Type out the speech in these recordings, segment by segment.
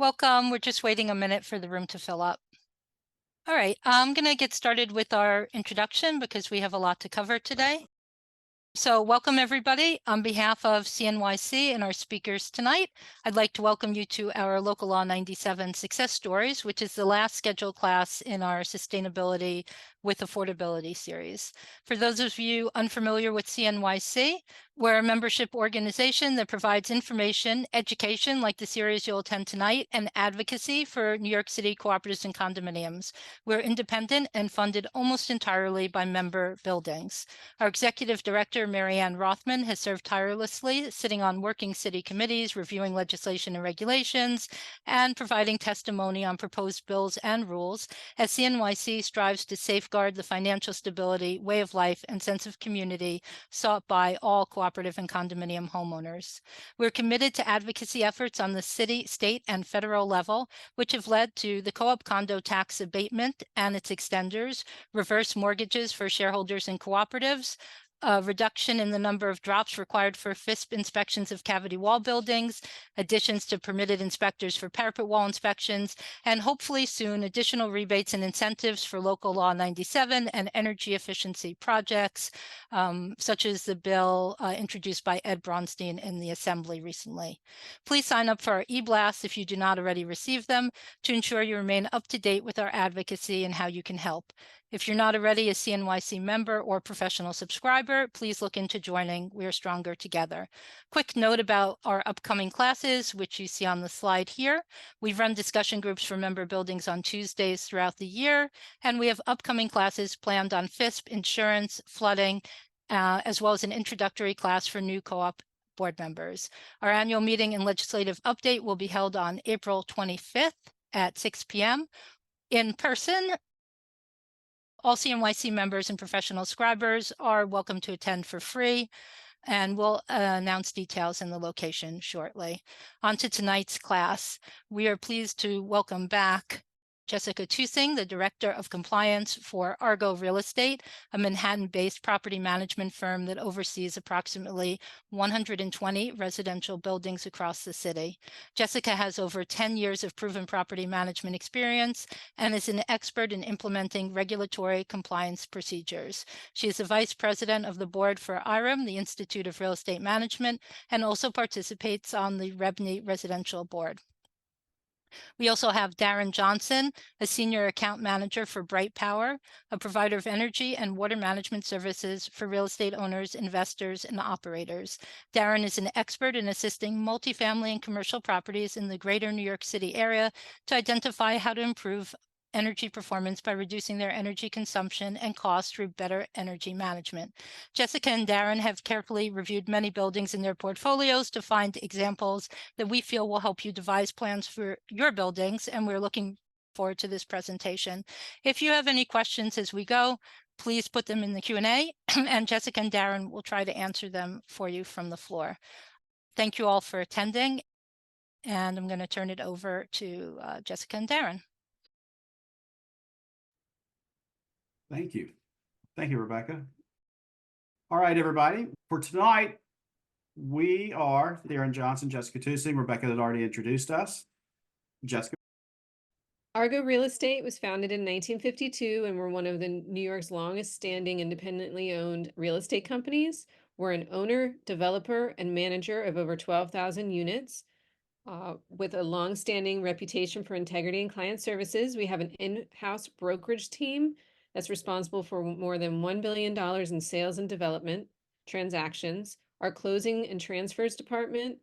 Welcome. We're just waiting a minute for the room to fill up. All right, I'm going to get started with our introduction because we have a lot to cover today. So welcome everybody. On behalf of CNYC and our speakers tonight, I'd like to welcome you to our Local Law 97 Success Stories, which is the last scheduled class in our Sustainability with Affordability series. For those of you unfamiliar with CNYC, we're a membership organization that provides information, education like the series you'll attend tonight, and advocacy for New York City cooperatives and condominiums. We're independent and funded almost entirely by member buildings. Our executive director, Marianne Rothman, has served tirelessly, sitting on working city committees, reviewing legislation and regulations, and providing testimony on proposed bills and rules as CNYC strives to safeguard the financial stability, way of life, and sense of community sought by all cooperative and condominium homeowners. We're committed to advocacy efforts on the city, state, and federal level, which have led to the co-op condo tax abatement and its extenders, reverse mortgages for shareholders and cooperatives, a reduction in the number of drops required for FISP inspections of cavity wall buildings, additions to permitted inspectors for parapet wall inspections, and hopefully soon additional rebates and incentives for Local Law 97 and energy efficiency projects, such as the bill introduced by Ed Braunstein in the Assembly recently. Please sign up for our e-blasts if you do not already receive them to ensure you remain up to date with our advocacy and how you can help. If you're not already a CNYC member or professional subscriber, please look into joining. We are stronger together. Quick note about our upcoming classes, which you see on the slide here. We run discussion groups for member buildings on Tuesdays throughout the year, and we have upcoming classes planned on FISP, insurance, flooding, as well as an introductory class for new co-op board members. Our annual meeting and legislative update will be held on April 25th at 6 p.m. in person. All CNYC members and professional scribers are welcome to attend for free, and we'll announce details in the location shortly. On to tonight's class. We are pleased to welcome back Jessica Tusing, the Director of Compliance for Argo Real Estate, a Manhattan-based property management firm that oversees approximately 120 residential buildings across the city. Jessica has over 10 years of proven property management experience and is an expert in implementing regulatory compliance procedures. She is the Vice President of the Board for IREM, the Institute of Real Estate Management, and also participates on the REBNY Residential Board. We also have Darren Johnson, a senior account manager for Bright Power, a provider of energy and water management services for real estate owners, investors, and operators. Darren is an expert in assisting multifamily and commercial properties in the greater New York City area to identify how to improve energy performance by reducing their energy consumption and costs through better energy management. Jessica and Darren have carefully reviewed many buildings in their portfolios to find examples that we feel will help you devise plans for your buildings, and we're looking forward to this presentation. If you have any questions as we go, please put them in the Q&A, and Jessica and Darren will try to answer them for you from the floor. Thank you all for attending, and I'm going to turn it over to Jessica and Darren. Thank you. Thank you, Rebecca. All right, everybody. For tonight, we are Darren Johnson, Jessica Tusing. Rebecca had already introduced us. Jessica. Argo Real Estate was founded in 1952, and we're one of the New York's longest standing independently owned real estate companies. We're an owner, developer, and manager of over 12,000 units. With a long-standing reputation for integrity and client services, we have an in-house brokerage team that's responsible for more than $1 billion in sales and development transactions. Our closing and transfers department,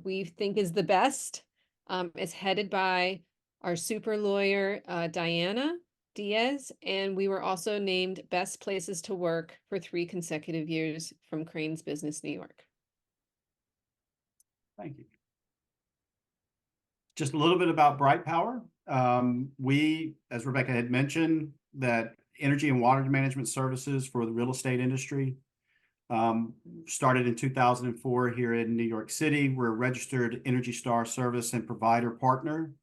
we think is the best. It's headed by our super lawyer, Diana Diaz, and we were also named Best Places to Work for 3 consecutive years from Crane's Business New York. Thank you. Just a little bit about Bright Power. We, as Rebecca had mentioned, that energy and water management services for the real estate industry started in 2004 here in New York City. We're a registered Energy Star service and provider partner.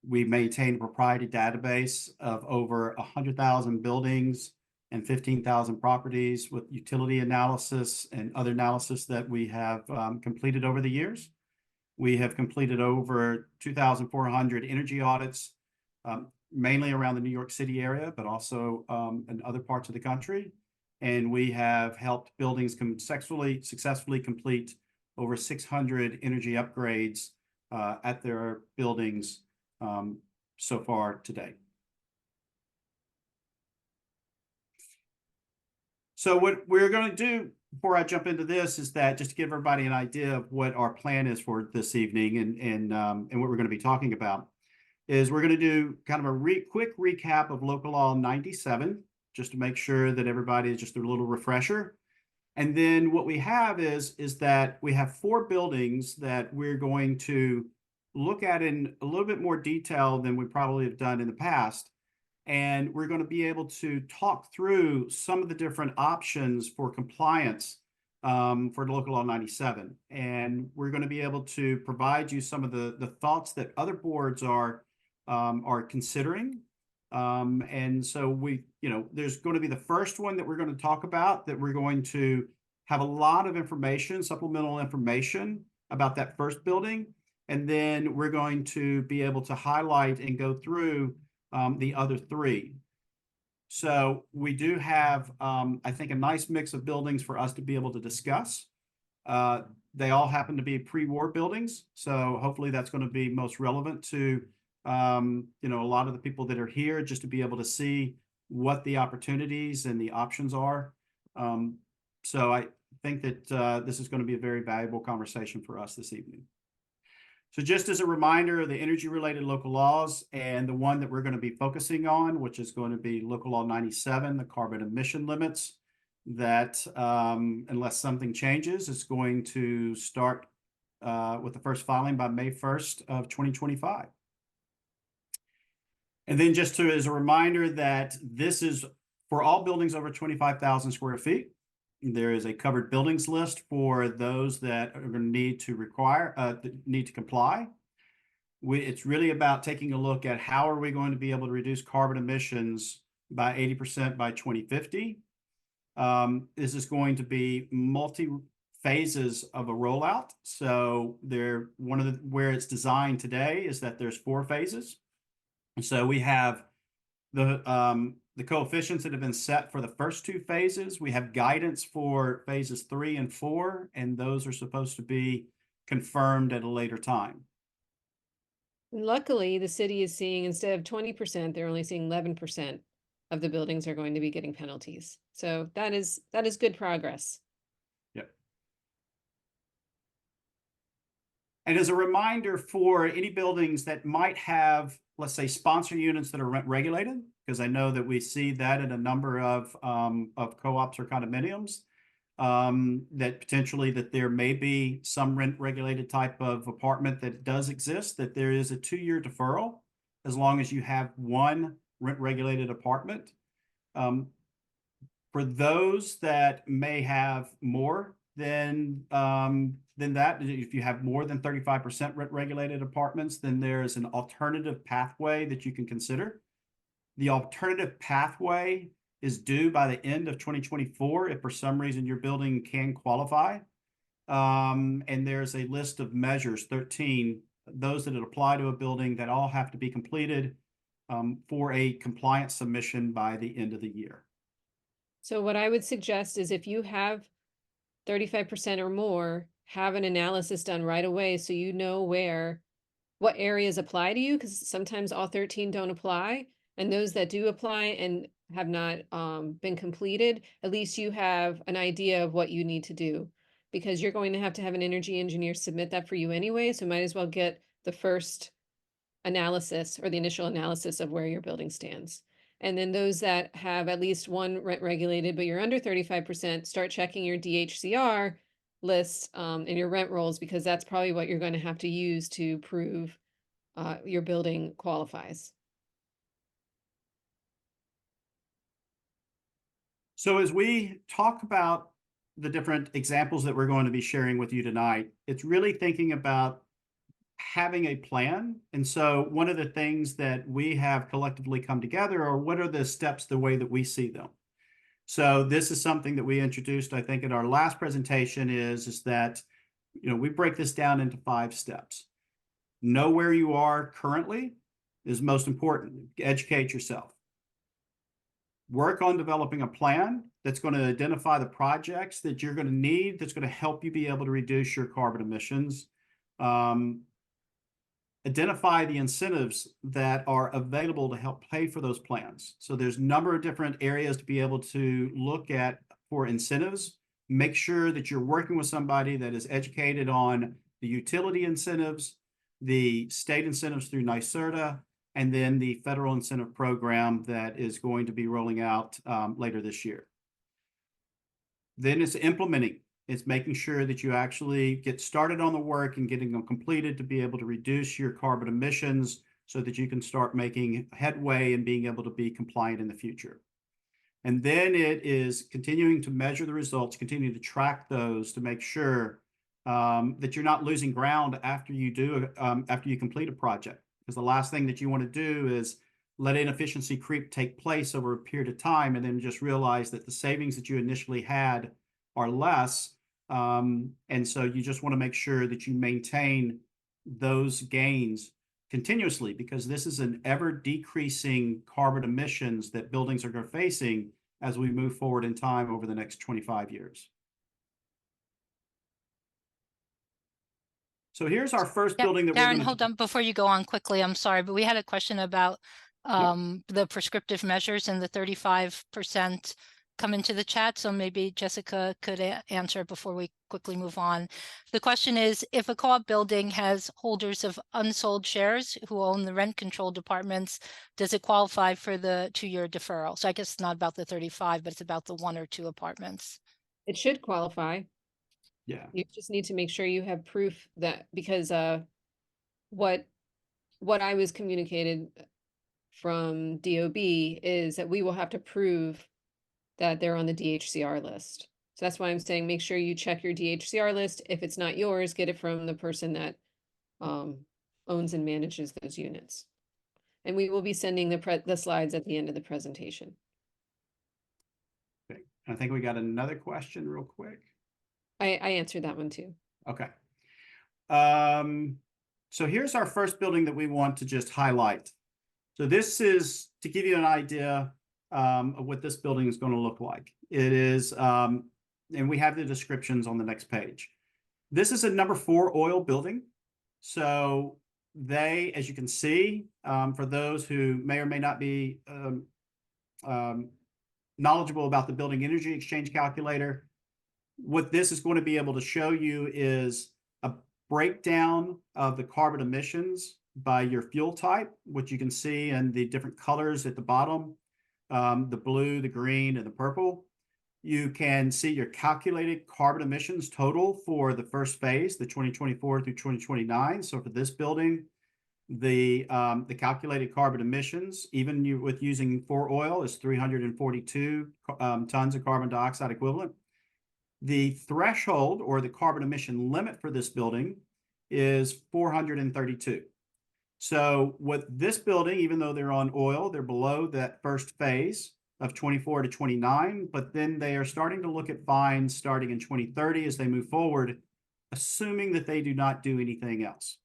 We maintain a proprietary database of over 100,000 buildings and 15,000 properties with utility analysis and other analysis that we have completed over the years. We have completed over 2,400 energy audits, mainly around the New York City area, but also in other parts of the country. And we have helped buildings successfully complete over 600 energy upgrades at their buildings so far to date. So what we're going to do before I jump into this is that just to give everybody an idea of what our plan is for this evening and what we're going to be talking about is we're going to do kind of a quick recap of Local Law 97, just to make sure that everybody is just a little refresher. And then what we have is that we have 4 buildings that we're going to look at in a little bit more detail than we probably have done in the past. And we're going to be able to talk through some of the different options for compliance for Local Law 97. And we're going to be able to provide you some of the thoughts that other boards are considering. And so there's going to be the first one that we're going to talk about, that we're going to have a lot of information, supplemental information about that first building. And then we're going to be able to highlight and go through the other 3. So we do have, I think, a nice mix of buildings for us to be able to discuss. They all happen to be pre-war buildings, so hopefully that's going to be most relevant to a lot of the people that are here, just to be able to see what the opportunities and the options are. So I think that this is going to be a very valuable conversation for us this evening. So just as a reminder, the energy-related local laws, and the one that we're going to be focusing on, which is going to be Local Law 97, the carbon emission limits, that unless something changes, is going to start with the first filing by May 1st of 2025. And then just as a reminder that this is for all buildings over 25,000 square feet. There is a covered buildings list for those that are going to need to comply. It's really about taking a look at how are we going to be able to reduce carbon emissions by 80% by 2050. This is going to be multi phases of a rollout. So where it's designed today is that there's 4 phases. And so we have the coefficients that have been set for the first 2 phases. We have guidance for phases 3 and 4, and those are supposed to be confirmed at a later time. Luckily, the city is seeing, instead of 20%, they're only seeing 11% of the buildings are going to be getting penalties. So that is good progress. Yep. And as a reminder for any buildings that might have, let's say, sponsor units that are rent regulated, because I know that we see that in a number of co-ops or condominiums, that potentially that there may be some rent regulated type of apartment that does exist, that there is a 2-year deferral as long as you have one rent regulated apartment. For those that may have more than that, if you have more than 35% rent regulated apartments, then there is an alternative pathway that you can consider. The alternative pathway is due by the end of 2024 if for some reason your building can qualify. And there's a list of measures, 13, those that apply to a building that all have to be completed for a compliance submission by the end of the year. So what I would suggest is if you have 35% or more, have an analysis done right away so you know what areas apply to you, because sometimes all 13 don't apply. And those that do apply and have not been completed, at least you have an idea of what you need to do, because you're going to have an energy engineer submit that for you anyway. So might as well get the first analysis or the initial analysis of where your building stands. And then those that have at least one rent regulated, but you're under 35%, start checking your DHCR lists and your rent rolls, because that's probably what you're going to have to use to prove your building qualifies. So as we talk about the different examples that we're going to be sharing with you tonight, it's really thinking about having a plan. And so one of the things that we have collectively come together are what are the steps the way that we see them. So this is something that we introduced, I think, in our last presentation is that we break this down into 5 steps. Know where you are currently is most important. Educate yourself. Work on developing a plan that's going to identify the projects that you're going to need, that's going to help you be able to reduce your carbon emissions. Identify the incentives that are available to help pay for those plans. So there's a number of different areas to be able to look at for incentives. Make sure that you're working with somebody that is educated on the utility incentives, the state incentives through NYSERDA, and then the federal incentive program that is going to be rolling out later this year. Then it's implementing. It's making sure that you actually get started on the work and getting them completed to be able to reduce your carbon emissions so that you can start making headway and being able to be compliant in the future. And then it is continuing to measure the results, continue to track those to make sure that you're not losing ground after you complete a project. Because the last thing that you want to do is let inefficiency creep take place over a period of time and then just realize that the savings that you initially had are less. And so you just want to make sure that you maintain those gains continuously, because this is an ever decreasing carbon emissions that buildings are facing as we move forward in time over the next 25 years. So here's our first building that we're Darren, going to hold on before you go on quickly. I'm sorry, but we had a question about the prescriptive measures and the 35% come into the chat. So maybe Jessica could answer before we quickly move on. The question is, if a co-op building has holders of unsold shares who own the rent controlled apartments, does it qualify for the 2-year deferral? So I guess it's not about the 35, but it's about the 1 or 2 apartments. It should qualify. Yeah. You just need to make sure you have proof that, because what I was communicated from DOB is that we will have to prove that they're on the DHCR list. So that's why I'm saying make sure you check your DHCR list. If it's not yours, get it from the person that owns and manages those units. And we will be sending the slides at the end of the presentation. Okay. I think we got another question real quick. I answered that one too. Okay. So here's our first building that we want to just highlight. So this is to give you an idea of what this building is going to look like. It is, and we have the descriptions on the next page. This is a number 4 oil building. So they, as you can see, for those who may or may not be knowledgeable about the building energy exchange calculator, what this is going to be able to show you is a breakdown of the carbon emissions by your fuel type, which you can see in the different colors at the bottom, the blue, the green, and the purple. You can see your calculated carbon emissions total for the first phase, the 2024 through 2029. So for this building, the calculated carbon emissions, even with using 4 oil, is 342 tons of carbon dioxide equivalent. The threshold or the carbon emission limit for this building is 432. So with this building, even though they're on oil, they're below that first phase of 24 to 29, but then they are starting to look at fines starting in 2030 as they move forward, assuming that they do not do anything else.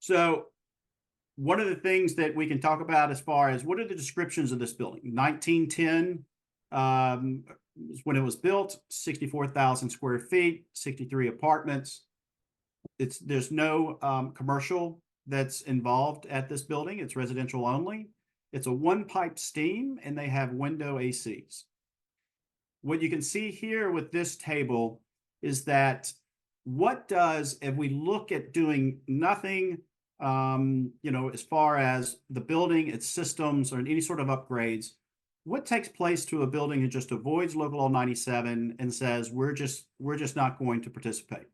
So one of the things that we can talk about as far as what are the descriptions of this building? 1910 is when it was built, 64,000 square feet, 63 apartments. There's no commercial that's involved at this building. It's residential only. It's a 1-pipe steam, and they have window ACs. What you can see here with this table is that what does, if we look at doing nothing, as far as the building, its systems, or any sort of upgrades, what takes place to a building that just avoids local LL97 and says, we're just not going to participate?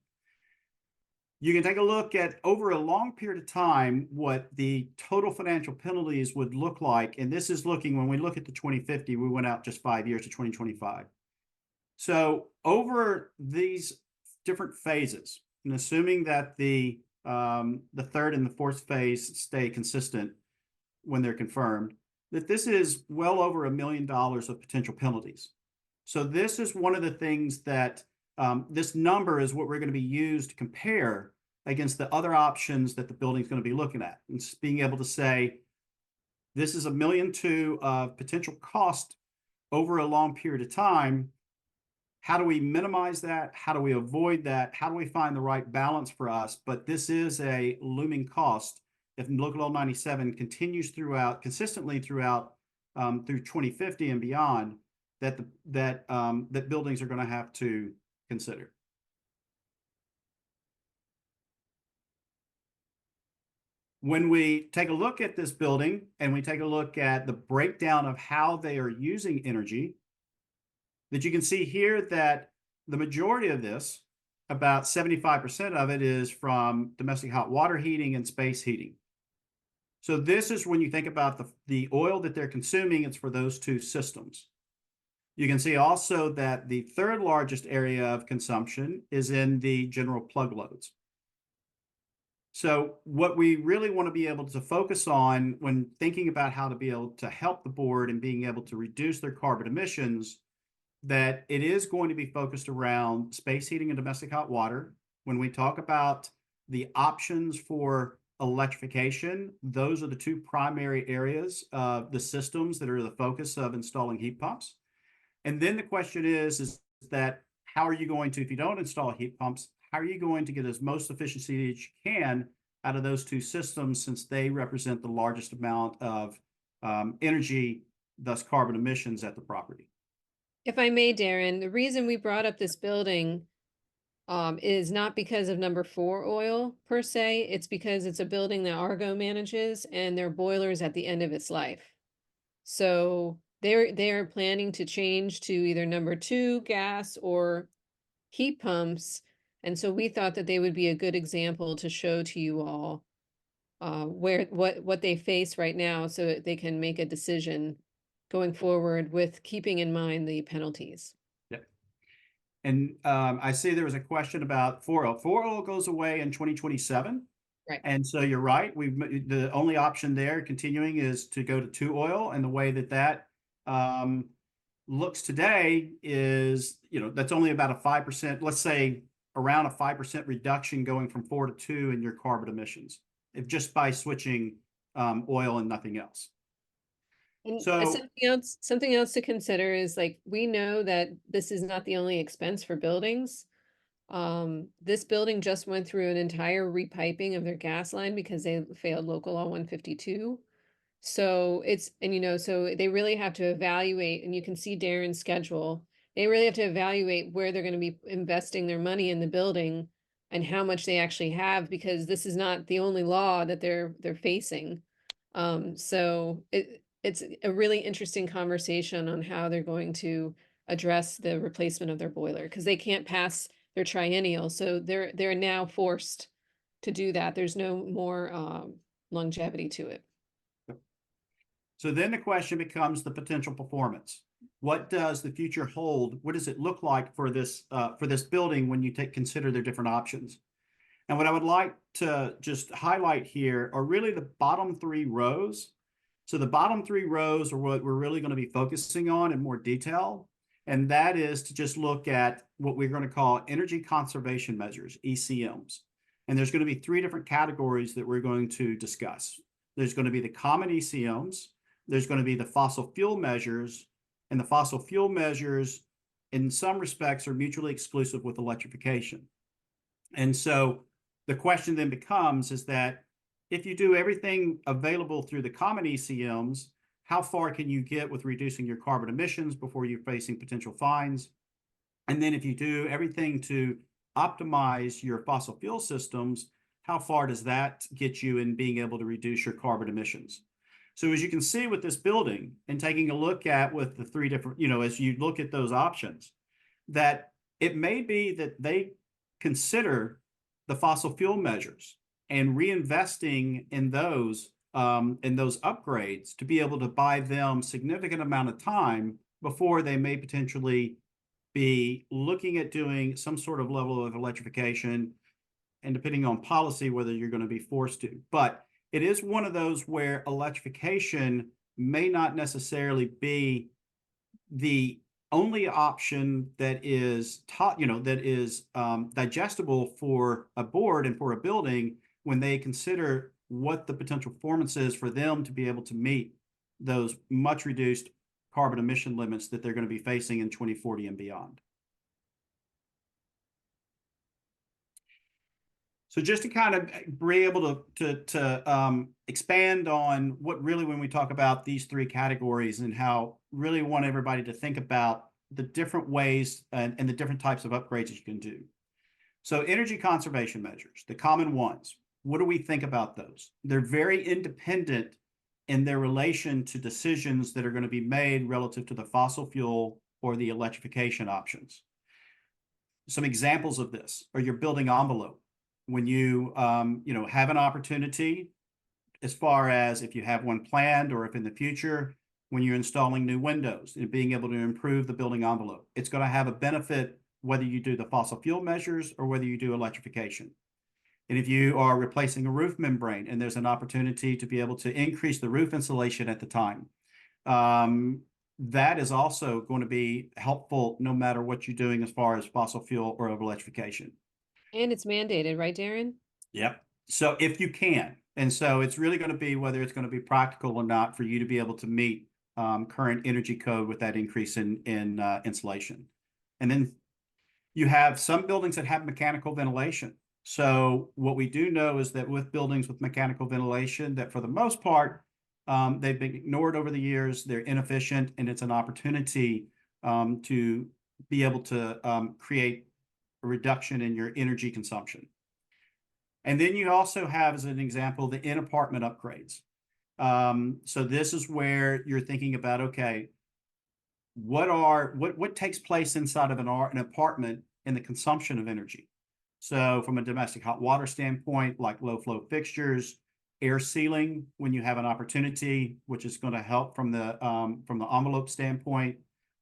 You can take a look at over a long period of time what the total financial penalties would look like. And this is looking, when we look at the 2050, we went out just 5 years to 2025. So over these different phases, and assuming that the 3rd and the 4th phase stay consistent when they're confirmed, that this is well over $1 million of potential penalties. So this is one of the things that this number is what we're going to be used to compare against the other options that the building's going to be looking at. And being able to say, this is $1.2 million of potential cost over a long period of time. How do we minimize that? How do we avoid that? How do we find the right balance for us? But this is a looming cost. If Local L97 continues consistently throughout through 2050 and beyond, that buildings are going to have to consider. When we take a look at this building and we take a look at the breakdown of how they are using energy, that you can see here that the majority of this, about 75% of it, is from domestic hot water heating and space heating. So this is when you think about the oil that they're consuming, it's for those two systems. You can see also that the third largest area of consumption is in the general plug loads. So what we really want to be able to focus on when thinking about how to be able to help the board and being able to reduce their carbon emissions, that it is going to be focused around space heating and domestic hot water. When we talk about the options for electrification, those are the two primary areas of the systems that are the focus of installing heat pumps. And then the question is that how are you going to, if you don't install heat pumps, how are you going to get as most efficiency as you can out of those two systems, since they represent the largest amount of energy, thus carbon emissions at the property? If I may, Darren, the reason we brought up this building is not because of number 4 oil per se. It's because it's a building that Argo manages and their boiler's at the end of its life. So they're planning to change to either number 2 gas or heat pumps. And so we thought that they would be a good example to show to you all what they face right now, so that they can make a decision going forward with keeping in mind the penalties. Yep. And I see there was a question about 4 oil. 4 oil goes away in 2027. Right. And so you're right. The only option there continuing is to go to 2 oil. And the way that looks today is, that's only about a 5%, let's say around a 5% reduction going from 4 to 2 in your carbon emissions, if just by switching oil and nothing else. And So something else to consider is, like, we know that this is not the only expense for buildings. This building just went through an entire repiping of their gas line because they failed local law 152. So so they really have to evaluate, and you can see Darren's schedule. They really have to evaluate where they're going to be investing their money in the building and how much they actually have, because this is not the only law that they're facing. So it's a really interesting conversation on how they're going to address the replacement of their boiler, because they can't pass their triennial. So they're now forced to do that. There's no more longevity to it. So then the question becomes the potential performance. What does the future hold? What does it look like for this building when you consider their different options? And what I would like to just highlight here are really the bottom 3 rows. So the bottom 3 rows are what we're really going to be focusing on in more detail. And that is to just look at what we're going to call energy conservation measures, ECMs. And there's going to be 3 different categories that we're going to discuss. There's going to be the common ECMs. There's going to be the fossil fuel measures, and the fossil fuel measures in some respects are mutually exclusive with electrification. And so the question then becomes is that if you do everything available through the common ECMs, how far can you get with reducing your carbon emissions before you're facing potential fines? And then if you do everything to optimize your fossil fuel systems, how far does that get you in being able to reduce your carbon emissions? So as you can see with this building, and taking a look at with the 3 different, as you look at those options, that it may be that they consider the fossil fuel measures and reinvesting in those upgrades to be able to buy them significant amount of time before they may potentially be looking at doing some sort of level of electrification, and depending on policy, whether you're going to be forced to. But it is one of those where electrification may not necessarily be the only option that is taught, that is digestible for a board and for a building when they consider what the potential performance is for them to be able to meet those much reduced carbon emission limits that they're going to be facing in 2040 and beyond. So just to kind of be able to expand on what really, when we talk about these three categories and how really want everybody to think about the different ways and the different types of upgrades that you can do. So energy conservation measures, the common ones, what do we think about those? They're very independent in their relation to decisions that are going to be made relative to the fossil fuel or the electrification options. Some examples of this are your building envelope. When you have an opportunity, as far as if you have one planned or if in the future, when you're installing new windows and being able to improve the building envelope, it's going to have a benefit whether you do the fossil fuel measures or whether you do electrification. And if you are replacing a roof membrane and there's an opportunity to be able to increase the roof insulation at the time, that is also going to be helpful no matter what you're doing as far as fossil fuel or electrification. And it's mandated, right, Darren? Yep. So if you can, and so it's really going to be whether it's going to be practical or not for you to be able to meet current energy code with that increase in insulation. And then you have some buildings that have mechanical ventilation. So what we do know is that with buildings with mechanical ventilation, that for the most part, they've been ignored over the years. They're inefficient, and it's an opportunity to be able to create a reduction in your energy consumption. And then you also have, as an example, the in-apartment upgrades. So this is where you're thinking about, okay, what takes place inside of an apartment in the consumption of energy? So from a domestic hot water standpoint, like low flow fixtures, air sealing, when you have an opportunity, which is going to help from the envelope standpoint,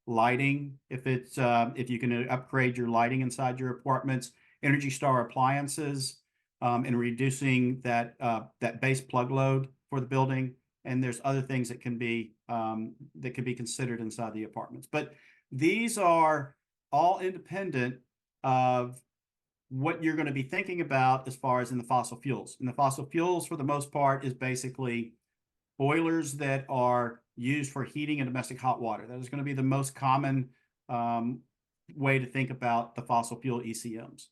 lighting, if you can upgrade your lighting inside your apartments, Energy Star appliances, and reducing that base plug load for the building. And there's other things that can be considered inside the apartments. But these are all independent of what you're going to be thinking about as far as in the fossil fuels. And the fossil fuels, for the most part, is basically boilers that are used for heating and domestic hot water. That is going to be the most common way to think about the fossil fuel ECMs.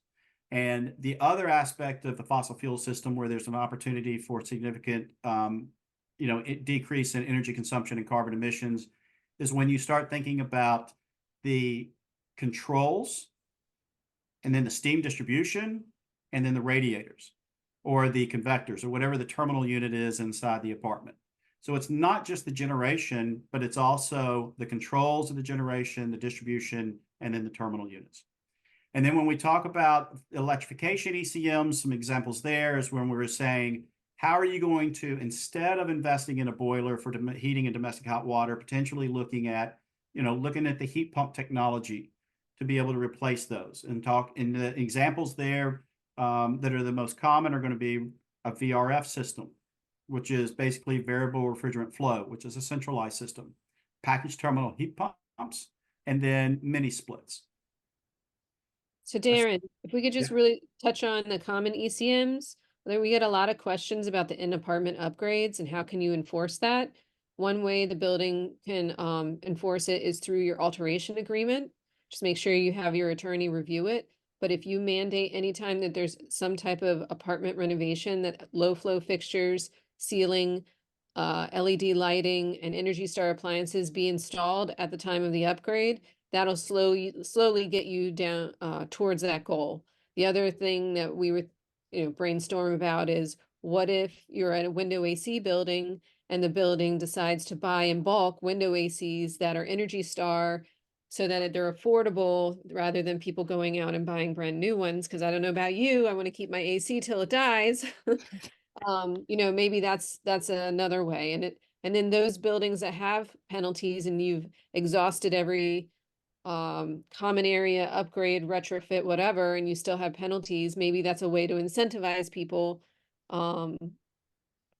And the other aspect of the fossil fuel system where there's an opportunity for significant decrease in energy consumption and carbon emissions is when you start thinking about the controls and then the steam distribution and then the radiators or the convectors or whatever the terminal unit is inside the apartment. So it's not just the generation, but it's also the controls of the generation, the distribution, and then the terminal units. And then when we talk about electrification ECMs, some examples there is when we were saying, how are you going to, instead of investing in a boiler for heating and domestic hot water, potentially looking at the heat pump technology to be able to replace those, and talk in the examples there that are the most common are going to be a VRF system, which is basically variable refrigerant flow, which is a centralized system, package terminal heat pumps, and then mini splits. So Darren, if we could just really touch on the common ECMs, we get a lot of questions about the in-apartment upgrades and how can you enforce that? One way the building can enforce it is through your alteration agreement. Just make sure you have your attorney review it. But if you mandate anytime that there's some type of apartment renovation, that low flow fixtures, ceiling, LED lighting, and Energy Star appliances be installed at the time of the upgrade, that'll slowly get you down towards that goal. The other thing that we were brainstorm about is, what if you're at a window AC building and the building decides to buy in bulk window ACs that are Energy Star so that they're affordable rather than people going out and buying brand new ones? Because I don't know about you, I want to keep my AC till it dies. Maybe that's another way. And then those buildings that have penalties and you've exhausted every common area upgrade, retrofit, whatever, and you still have penalties, maybe that's a way to incentivize people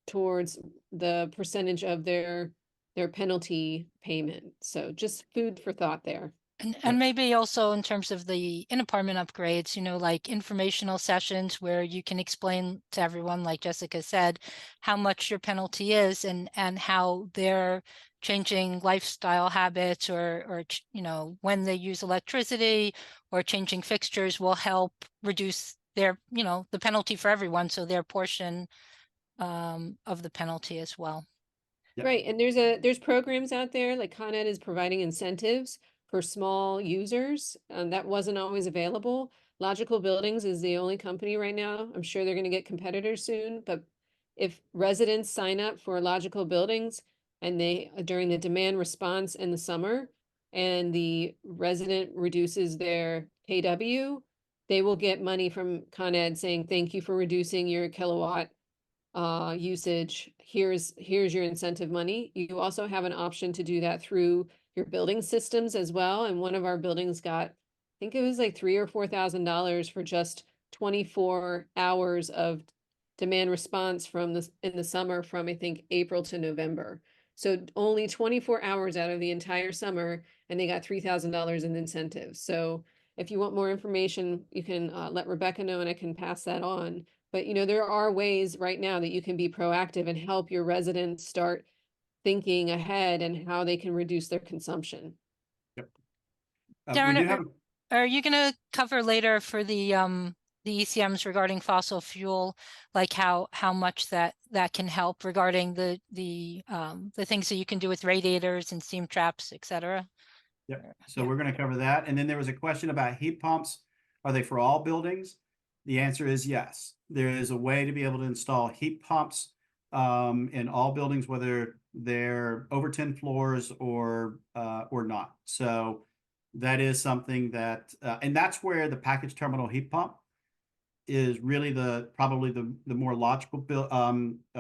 towards the percentage of their their penalty payment. So just food for thought there. And maybe also in terms of the in-apartment upgrades, like informational sessions where you can explain to everyone, like Jessica said, how much your penalty is and how they're changing lifestyle habits or when they use electricity or changing fixtures will help reduce their, the penalty for everyone. So their portion of the penalty as well. Yep. Right. And there's programs out there, like Con Ed is providing incentives for small users. That wasn't always available. Logical Buildings is the only company right now. I'm sure they're going to get competitors soon, but if residents sign up for Logical Buildings and they during the demand response in the summer and the resident reduces their KW, they will get money from Con Ed saying thank you for reducing your kilowatt usage. Here's your incentive money. You also have an option to do that through your building systems as well. And one of our buildings got, I think it was like $3,000 or $4,000 for just 24 hours of demand response in the summer from I think April to November. So only 24 hours out of the entire summer, and they got $3,000 in incentives. So if you want more information, you can let Rebecca know, and I can pass that on. But there are ways right now that you can be proactive and help your residents start thinking ahead and how they can reduce their consumption. Yep. Darren, we do have are you going to cover later for the ECMs regarding fossil fuel, like how much that can help regarding the things that you can do with radiators and steam traps, et cetera? Yep. So we're going to cover that. And then there was a question about heat pumps. Are they for all buildings? The answer is yes. There is a way to be able to install heat pumps in all buildings, whether they're over 10 floors or not. So that is something that, and that's where the package terminal heat pump is really probably the more logical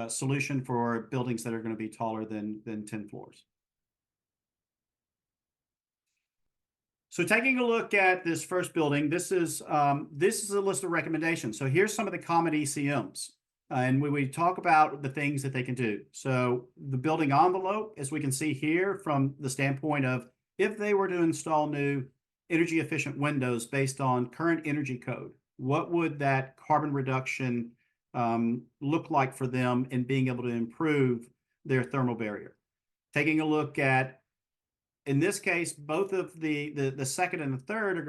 solution for buildings that are going to be taller than 10 floors. So taking a look at this first building, this is a list of recommendations. So here's some of the common ECMs. And we talk about the things that they can do. So the building envelope, as we can see here from the standpoint of if they were to install new energy efficient windows based on current energy code, what would that carbon reduction look like for them in being able to improve their thermal barrier? Taking a look at, in this case, both of the second and the third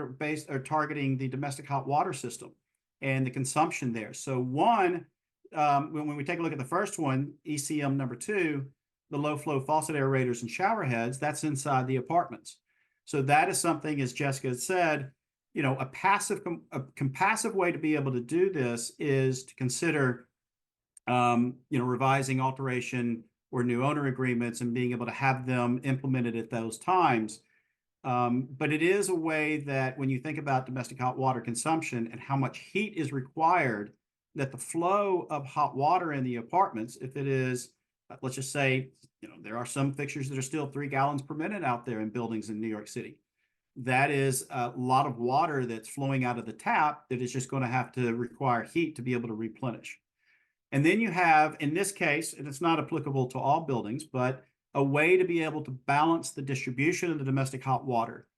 are targeting the domestic hot water system and the consumption there. So one, when we take a look at the first one, ECM number 2, the low flow faucet aerators and shower heads, that's inside the apartments. So that is something, as Jessica said, a compassive way to be able to do this is to consider, revising alteration or new owner agreements and being able to have them implemented at those times. But it is a way that when you think about domestic hot water consumption and how much heat is required, that the flow of hot water in the apartments, if it is, let's just say, there are some fixtures that are still 3 gallons per minute out there in buildings in New York City. That is a lot of water that's flowing out of the tap that is just going to have to require heat to be able to replenish. And then you have, in this case, and it's not applicable to all buildings, but a way to be able to balance the distribution of the domestic hot water,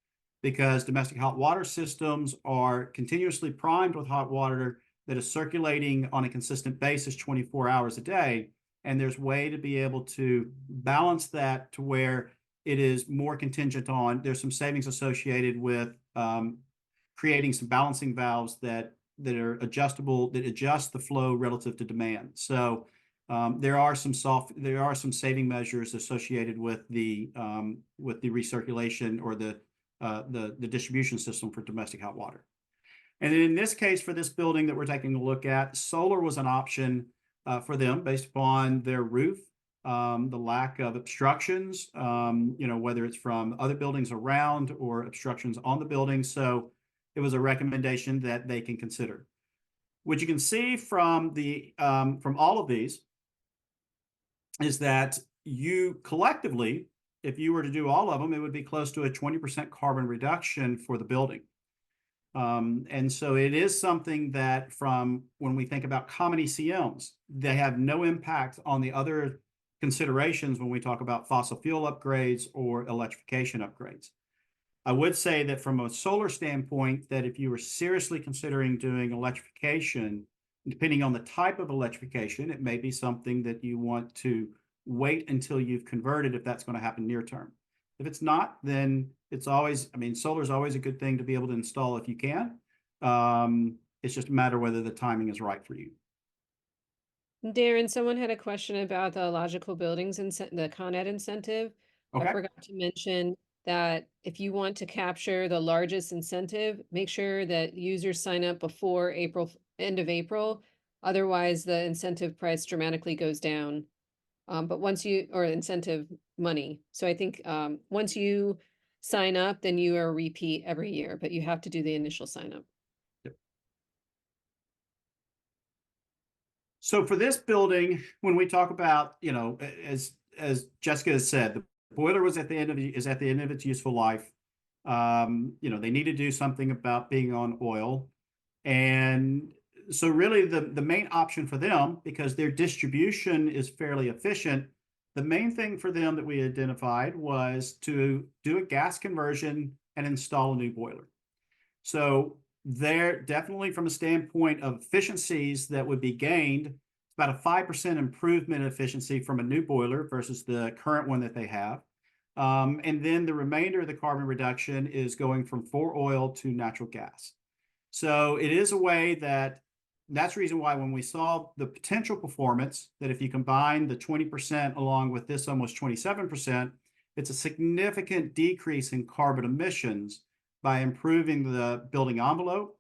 because domestic hot water systems are continuously primed with hot water that is circulating on a consistent basis 24 hours a day. And there's a way to be able to balance that to where it is more contingent on, there's some savings associated with creating some balancing valves that are adjustable, that adjust the flow relative to demand. So there are some saving measures associated with the recirculation or the distribution system for domestic hot water. And in this case, for this building that we're taking a look at, solar was an option for them based upon their roof, the lack of obstructions, whether it's from other buildings around or obstructions on the building. So it was a recommendation that they can consider. What you can see from all of these is that you collectively, if you were to do all of them, it would be close to a 20% carbon reduction for the building. And so it is something that, from when we think about common ECMs, they have no impact on the other considerations when we talk about fossil fuel upgrades or electrification upgrades. I would say that from a solar standpoint, that if you were seriously considering doing electrification, depending on the type of electrification, it may be something that you want to wait until you've converted if that's going to happen near term. If it's not, then it's always, I mean, solar is always a good thing to be able to install if you can. It's just a matter of whether the timing is right for you. Darren, someone had a question about the logical buildings and the Con Ed incentive. I Okay. forgot to mention that if you want to capture the largest incentive, make sure that users sign up before end of April. Otherwise, the incentive price dramatically goes down. But or incentive money. So I think once you sign up, then you are a repeat every year, but you have to do the initial sign up. So for this building, when we talk about, you know, as Jessica has said, the boiler was at the end of its useful life. You know, they need to do something about being on oil. And so really the main option for them, because their distribution is fairly efficient, the main thing for them that we identified was to do a gas conversion and install a new boiler. So there definitely, from a standpoint of efficiencies that would be gained, it's about a 5% improvement in efficiency from a new boiler versus the current one that they have. And then the remainder of the carbon reduction is going from oil to natural gas. So it is a way that's the reason why when we saw the potential performance, that if you combine the 20% along with this almost 27%, it's a significant decrease in carbon emissions by improving the building envelope,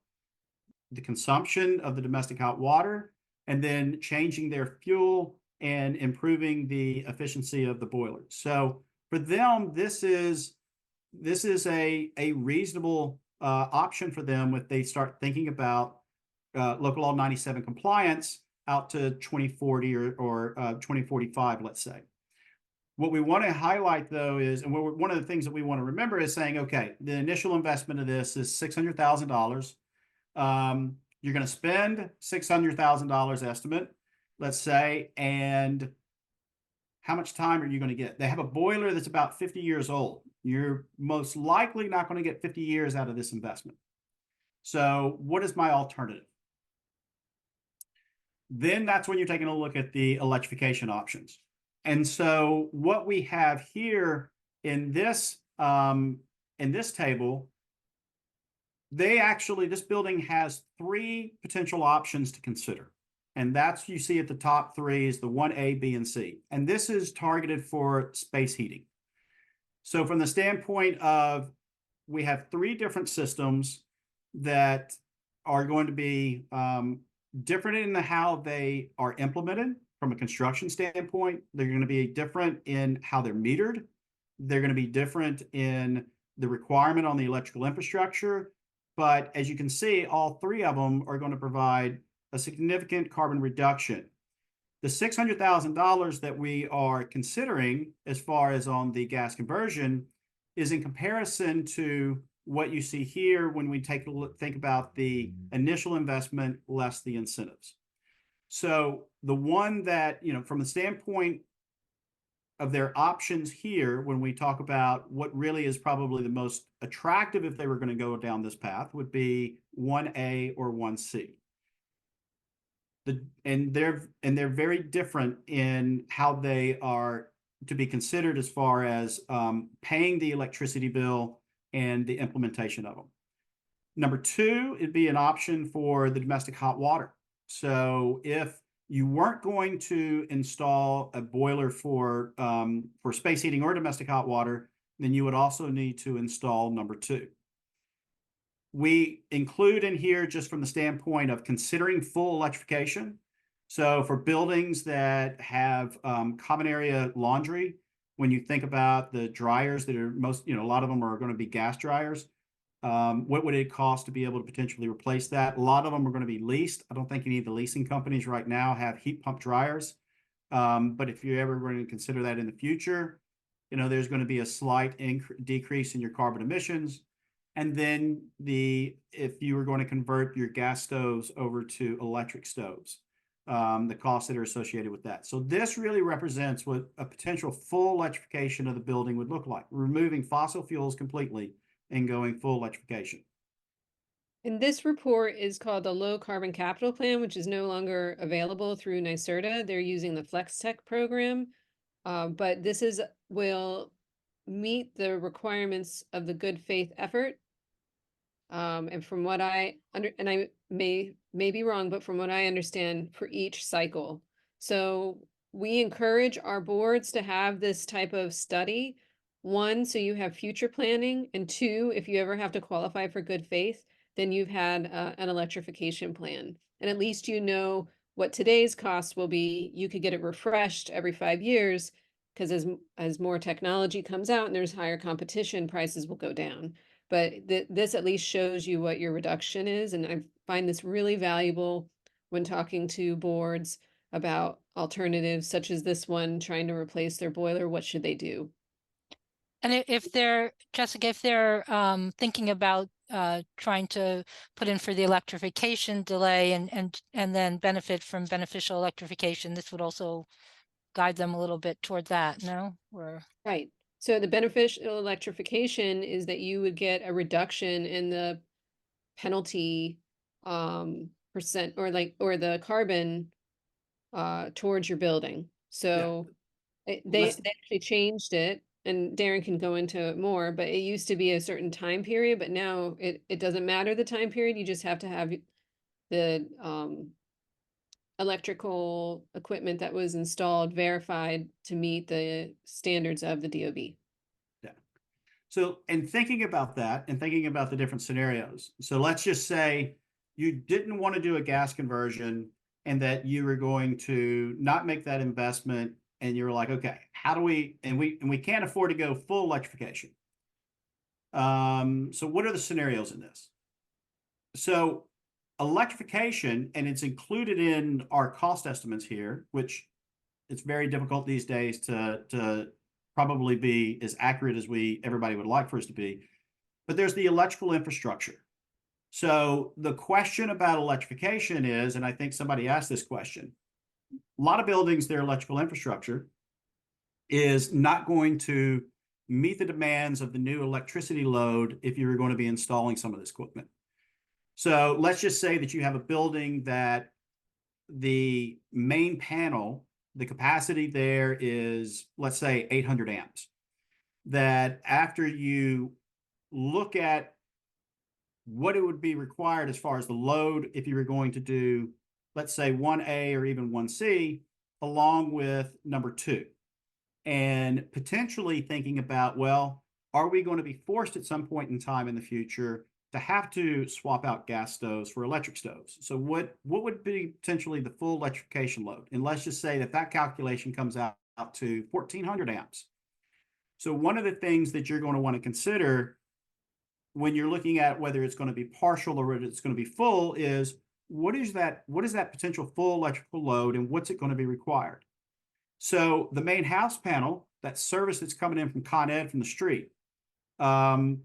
the consumption of the domestic hot water, and then changing their fuel and improving the efficiency of the boiler. So for them, this is a reasonable option for them if they start thinking about local law 97 compliance out to 2040 or 2045, let's say. What we want to highlight, though, is, and one of the things that we want to remember is saying, okay, the initial investment of this is $600,000. You're going to spend $600,000 estimate, let's say, and how much time are you going to get? They have a boiler that's about 50 years old. You're most likely not going to get 50 years out of this investment. So what is my alternative? Then that's when you're taking a look at the electrification options. And so what we have here in this table, this building has 3 potential options to consider. And that's, you see at the top 3 is the 1A, B, and C. And this is targeted for space heating. So from the standpoint of, we have 3 different systems that are going to be different in how they are implemented. From a construction standpoint, they're going to be different in how they're metered. They're going to be different in the requirement on the electrical infrastructure. But as you can see, all 3 of them are going to provide a significant carbon reduction. The $600,000 that we are considering as far as on the gas conversion is in comparison to what you see here when we take a look, think about the initial investment less the incentives. So the one that, you know, from the standpoint of their options here, when we talk about what really is probably the most attractive if they were going to go down this path, would be 1A or 1C. And they're very different in how they are to be considered as far as paying the electricity bill and the implementation of them. Number 2, it'd be an option for the domestic hot water. So if you weren't going to install a boiler for space heating or domestic hot water, then you would also need to install number 2. We include in here, just from the standpoint of considering full electrification. So for buildings that have common area laundry, when you think about the dryers that are a lot of them are going to be gas dryers. What would it cost to be able to potentially replace that? A lot of them are going to be leased. I don't think any of the leasing companies right now have heat pump dryers. But if you're ever going to consider that in the future, there's going to be a slight decrease in your carbon emissions. And then if you were going to convert your gas stoves over to electric stoves. the costs that are associated with that. So this really represents what a potential full electrification of the building would look like, removing fossil fuels completely and going full electrification. And this report is called the Low Carbon Capital Plan, which is no longer available through NYSERDA. They're using the FlexTech program. But this will meet the requirements of the good faith effort. And from what I may be wrong, but from what I understand, for each cycle. So we encourage our boards to have this type of study. One, so you have future planning, and two, if you ever have to qualify for good faith, then you've had an electrification plan. And at least you know what today's cost will be. You could get it refreshed every 5 years, because as more technology comes out and there's higher competition, prices will go down. But this at least shows you what your reduction is. And I find this really valuable when talking to boards about alternatives such as this one, trying to replace their boiler. What should they do? And if they're, Jessica, if they're thinking about trying to put in for the electrification delay and then benefit from beneficial electrification, this would also guide them a little bit toward that, no? Or Right. So the beneficial electrification is that you would get a reduction in the penalty percent, or the carbon towards your building. So they actually changed it, and Darren can go into it more, but it used to be a certain time period, but now it doesn't matter the time period. You just have to have the electrical equipment that was installed verified to meet the standards of the DOB. Yeah. So, and thinking about that and thinking about the different scenarios. So let's just say you didn't want to do a gas conversion and that you were going to not make that investment, and you were like, okay, how do we, and we can't afford to go full electrification. So what are the scenarios in this? So electrification, and it's included in our cost estimates here, which it's very difficult these days to probably be as accurate as everybody would like for us to be. But there's the electrical infrastructure. So the question about electrification is, and I think somebody asked this question, a lot of buildings, their electrical infrastructure is not going to meet the demands of the new electricity load if you're going to be installing some of this equipment. So let's just say that you have a building that the main panel, the capacity there is, let's say, 800 amps. That after you look at what it would be required as far as the load, if you were going to do, let's say, 1A or even 1C, along with number 2. And potentially thinking about, well, are we going to be forced at some point in time in the future to have to swap out gas stoves for electric stoves? So what would be potentially the full electrification load? And let's just say that calculation comes out to 1,400 amps. So one of the things that you're going to want to consider when you're looking at whether it's going to be partial or whether it's going to be full is, what is that potential full electrical load, and what's it going to be required? So the main house panel, that service that's coming in from Con Ed from the street,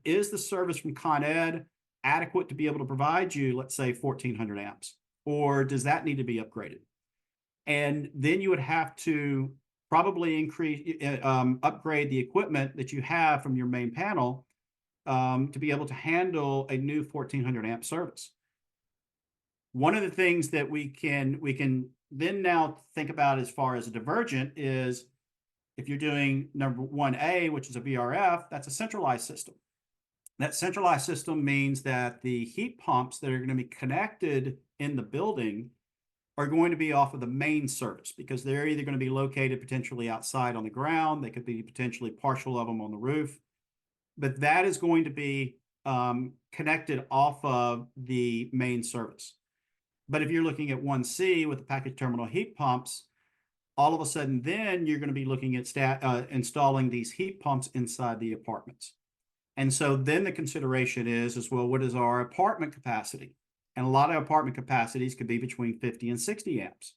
is the service from Con Ed adequate to be able to provide you, let's say, 1,400 amps? Or does that need to be upgraded? And then you would have to probably upgrade the equipment that you have from your main panel to be able to handle a new 1,400 amp service. One of the things that we can then now think about as far as a divergent is, if you're doing number 1A, which is a VRF, that's a centralized system. That centralized system means that the heat pumps that are going to be connected in the building are going to be off of the main service, because they're either going to be located potentially outside on the ground. They could be potentially partial of them on the roof, but that is going to be connected off of the main service. But if you're looking at 1C with the package terminal heat pumps, all of a sudden then you're going to be looking at installing these heat pumps inside the apartments. And so then the consideration is, well, what is our apartment capacity? And a lot of apartment capacities could be between 50 and 60 amps.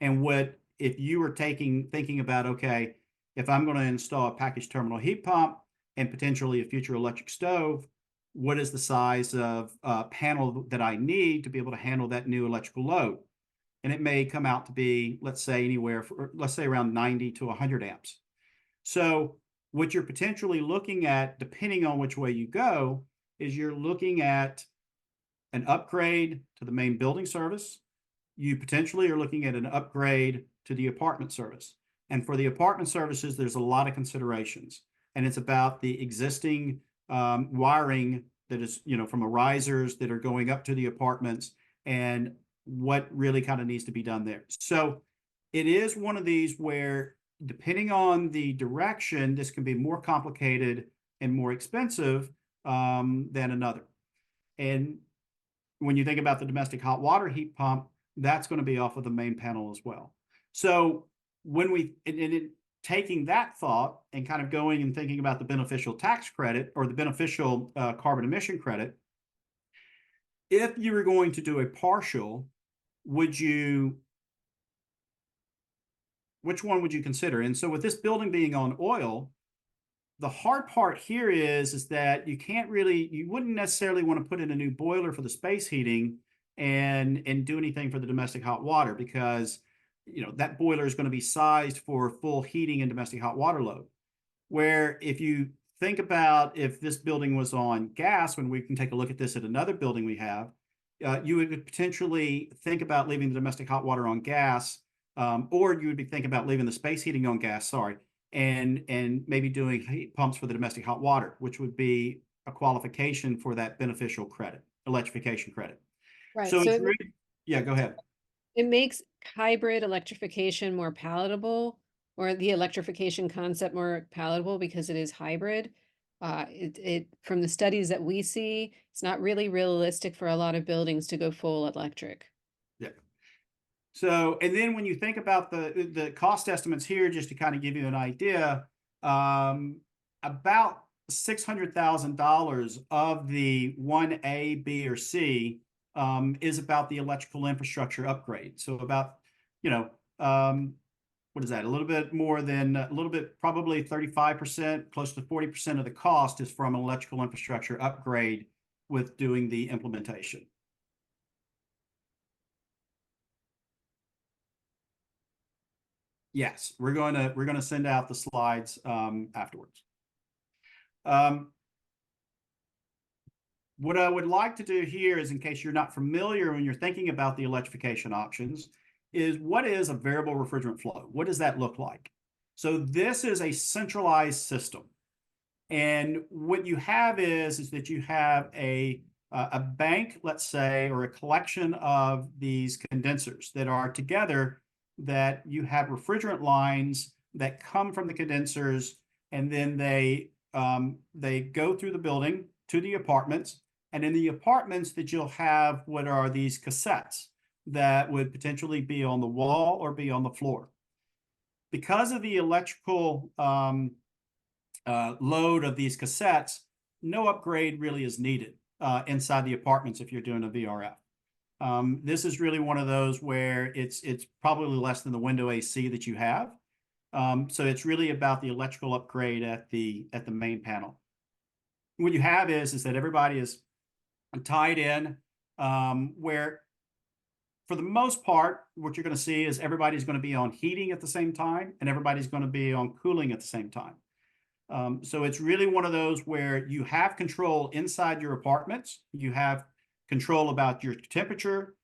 And what if you were thinking about, okay, if I'm going to install a package terminal heat pump and potentially a future electric stove, what is the size of panel that I need to be able to handle that new electrical load? and it may come out to be, let's say let's say around 90 to 100 amps. So what you're potentially looking at, depending on which way you go, is you're looking at an upgrade to the main building service. You potentially are looking at an upgrade to the apartment service. And for the apartment services, there's a lot of considerations. And it's about the existing wiring that is, from the risers that are going up to the apartments and what really kind of needs to be done there. So it is one of these where, depending on the direction, this can be more complicated and more expensive than another. And when you think about the domestic hot water heat pump, that's going to be off of the main panel as well. So when taking that thought and kind of going and thinking about the beneficial tax credit or the beneficial carbon emission credit, if you were going to do a partial, which one would you consider? And so with this building being on oil, the hard part here is that you wouldn't necessarily want to put in a new boiler for the space heating and do anything for the domestic hot water, because that boiler is going to be sized for full heating and domestic hot water load. Where if you think about if this building was on gas, when we can take a look at this at another building we have, you would potentially think about leaving the domestic hot water on gas, or you would be thinking about leaving the space heating on gas, sorry, and maybe doing heat pumps for the domestic hot water, which would be a qualification for that beneficial credit, electrification credit. Right. So it's really, yeah, go ahead. It makes hybrid electrification more palatable, or the electrification concept more palatable, because it is hybrid. From the studies that we see, it's not really realistic for a lot of buildings to go full electric. Yeah. So, and then when you think about the cost estimates here, just to kind of give you an idea, about $600,000 of the 1A, B, or C is about the electrical infrastructure upgrade. So about, what is that? Probably 35%, close to 40% of the cost is from an electrical infrastructure upgrade with doing the implementation. Yes, we're going to send out the slides afterwards. What I would like to do here is, in case you're not familiar when you're thinking about the electrification options, is what is a variable refrigerant flow? What does that look like? So this is a centralized system. And what you have is that you have a bank, let's say, or a collection of these condensers that are together, that you have refrigerant lines that come from the condensers, and then they go through the building to the apartments. And in the apartments, that you'll have what are these cassettes that would potentially be on the wall or be on the floor. Because of the electrical load of these cassettes, no upgrade really is needed inside the apartments if you're doing a VRF. This is really one of those where it's probably less than the window AC that you have. So it's really about the electrical upgrade at the main panel. What you have is that everybody is tied in, where for the most part, what you're going to see is everybody's going to be on heating at the same time, and everybody's going to be on cooling at the same time. So it's really one of those where you have control inside your apartments. You have control about your temperature,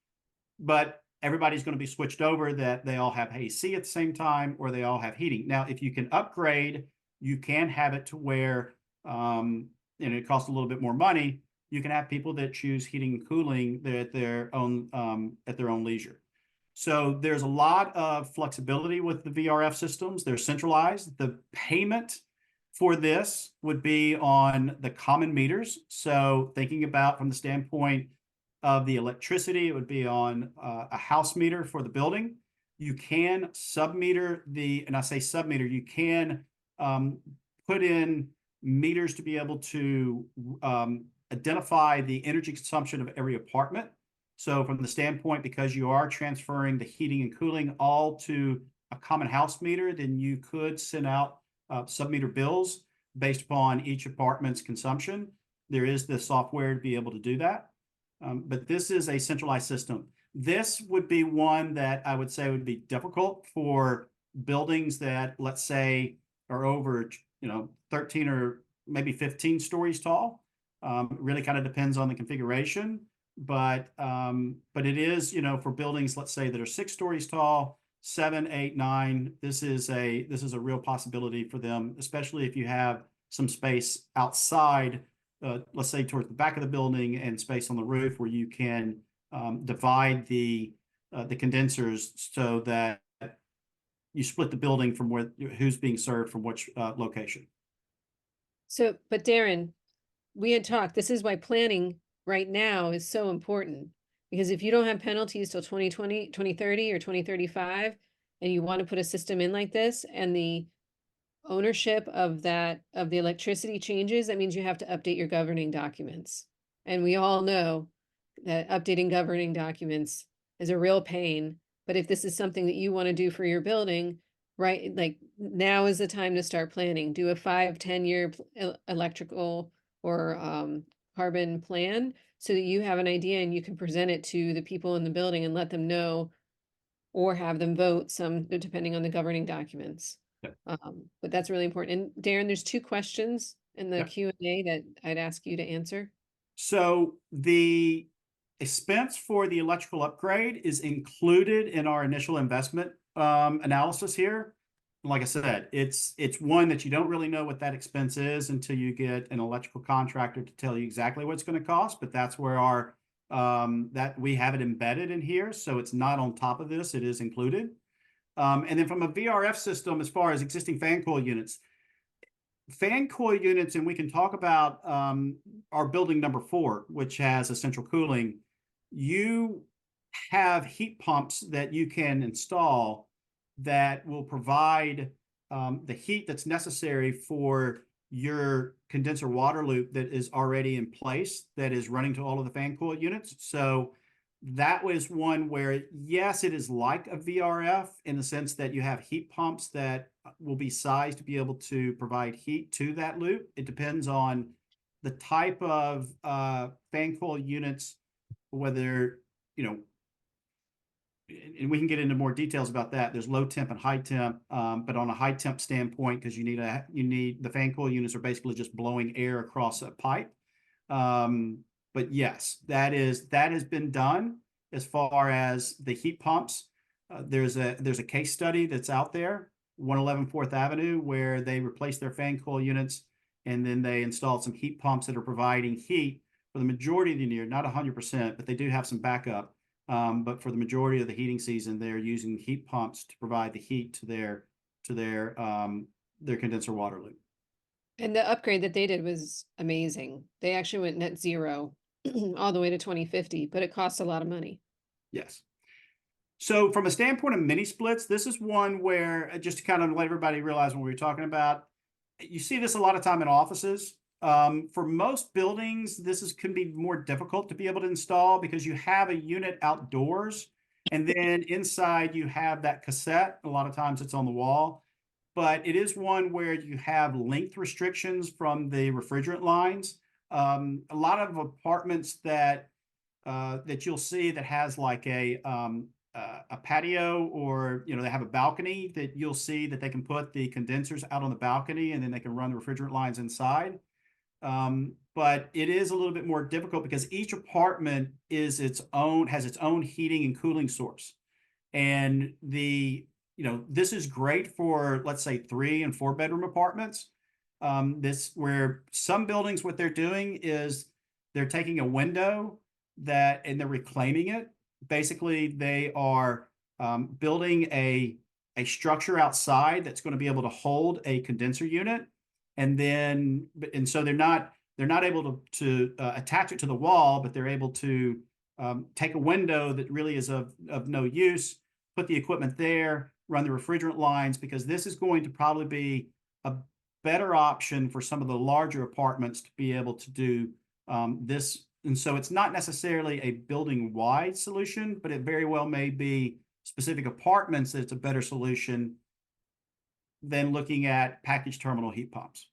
but everybody's going to be switched over that they all have AC at the same time, or they all have heating. Now, if you can upgrade, you can have it to where, it costs a little bit more money. You can have people that choose heating and cooling at their own leisure. So there's a lot of flexibility with the VRF systems. They're centralized. The payment for this would be on the common meters. So thinking about from the standpoint of the electricity, it would be on a house meter for the building. You can submeter and I say submeter, you can put in meters to be able to identify the energy consumption of every apartment. So from the standpoint, because you are transferring the heating and cooling all to a common house meter, then you could send out submeter bills based upon each apartment's consumption. There is the software to be able to do that. But this is a centralized system. This would be one that I would say would be difficult for buildings that, let's say, are over, 13 or maybe 15 stories tall. It really kind of depends on the configuration, but it is, for buildings, let's say, that are 6 stories tall, 7, 8, 9. This is a real possibility for them, especially if you have some space outside, let's say towards the back of the building, and space on the roof where you can divide the condensers so that you split the building from who's being served from which location. So, but Darren, we had talked, this is why planning right now is so important. Because if you don't have penalties till 2020, 2030 or 2035, and you want to put a system in like this, and the ownership of the electricity changes, that means you have to update your governing documents. And we all know that updating governing documents is a real pain. But if this is something that you want to do for your building, right, like now is the time to start planning. Do a 5-10 year electrical or carbon plan so that you have an idea and you can present it to the people in the building and let them know, or have them vote, some depending on the governing documents. Yep. But that's really important. And Darren, there's 2 questions in the Yep. Q&A that I'd ask you to answer. So the expense for the electrical upgrade is included in our initial investment analysis here. Like I said, it's one that you don't really know what that expense is until you get an electrical contractor to tell you exactly what it's going to cost. But that's where our that we have it embedded in here, so it's not on top of this; it is included. And then from a VRF system, as far as existing fan coil units, and we can talk about our building number 4, which has essential cooling. You have heat pumps that you can install that will provide the heat that's necessary for your condenser water loop that is already in place, that is running to all of the fan coil units. So that was one where, yes, it is like a VRF in the sense that you have heat pumps that will be sized to be able to provide heat to that loop. It depends on the type of fan coil units, whether, and we can get into more details about that. There's low temp and high temp, but on a high temp standpoint, because you need the fan coil units are basically just blowing air across a pipe. But yes, that has been done as far as the heat pumps. There's a case study that's out there, 111 4th Avenue, where they replaced their fan coil units and then they installed some heat pumps that are providing heat for the majority of the year, not 100%, but they do have some backup. But for the majority of the heating season, they're using heat pumps to provide the heat to their condenser water loop. And the upgrade that they did was amazing. They actually went net zero all the way to 2050, but it costs a lot of money. Yes. So from a standpoint of mini splits, this is one where, just to kind of let everybody realize what we were talking about, you see this a lot of time in offices. For most buildings, this can be more difficult to be able to install because you have a unit outdoors, and then inside you have that cassette. A lot of times it's on the wall, but it is one where you have length restrictions from the refrigerant lines. A lot of apartments that you'll see that has like a patio, or they have a balcony, that you'll see that they can put the condensers out on the balcony and then they can run the refrigerant lines inside. But it is a little bit more difficult because each apartment has its own heating and cooling source. And this is great for, let's say, 3 and 4 bedroom apartments. Where some buildings, what they're doing is they're taking a window and they're reclaiming it. Basically, they are building a structure outside that's going to be able to hold a condenser unit. And so they're not able to attach it to the wall, but they're able to take a window that really is of no use, put the equipment there, run the refrigerant lines, because this is going to probably be a better option for some of the larger apartments to be able to do this. And so it's not necessarily a building-wide solution, but it very well may be specific apartments that it's a better solution than looking at package terminal heat pumps.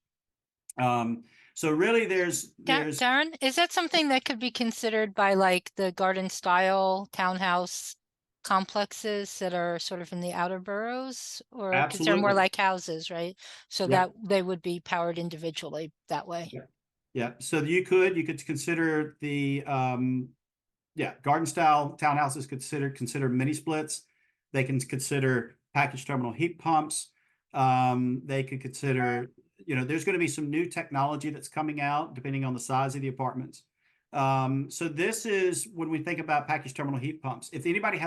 So really there's Darren, is that something that could be considered by like the garden style townhouse complexes that are sort of in the outer boroughs? Or because they're more absolutely. like houses, right? So Yeah. that they would be powered individually that way. Yeah. Yeah. So you could consider the garden style townhouses consider mini splits. They can consider package terminal heat pumps. They could consider, there's going to be some new technology that's coming out depending on the size of the apartments. So this is when we think about package terminal heat pumps. If anybody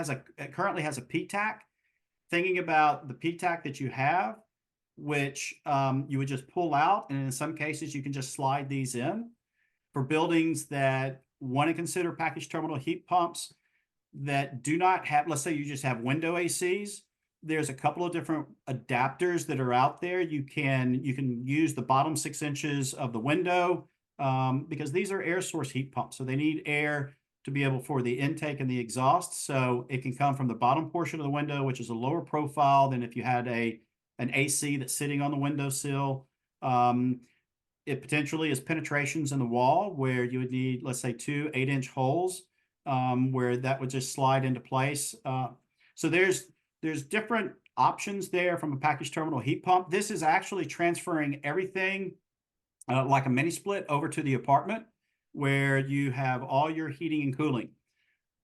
currently has a PTAC, thinking about the PTAC that you have, which you would just pull out, and in some cases you can just slide these in for buildings that want to consider package terminal heat pumps that do not have, let's say you just have window ACs. There's a couple of different adapters that are out there. You can use the bottom 6 inches of the window because these are air source heat pumps. So they need air to be able for the intake and the exhaust. So it can come from the bottom portion of the window, which is a lower profile than if you had an AC that's sitting on the windowsill. It potentially is penetrations in the wall where you would need, let's say, 2 8-inch holes where that would just slide into place. So there's different options there from a package terminal heat pump. This is actually transferring everything like a mini split over to the apartment where you have all your heating and cooling.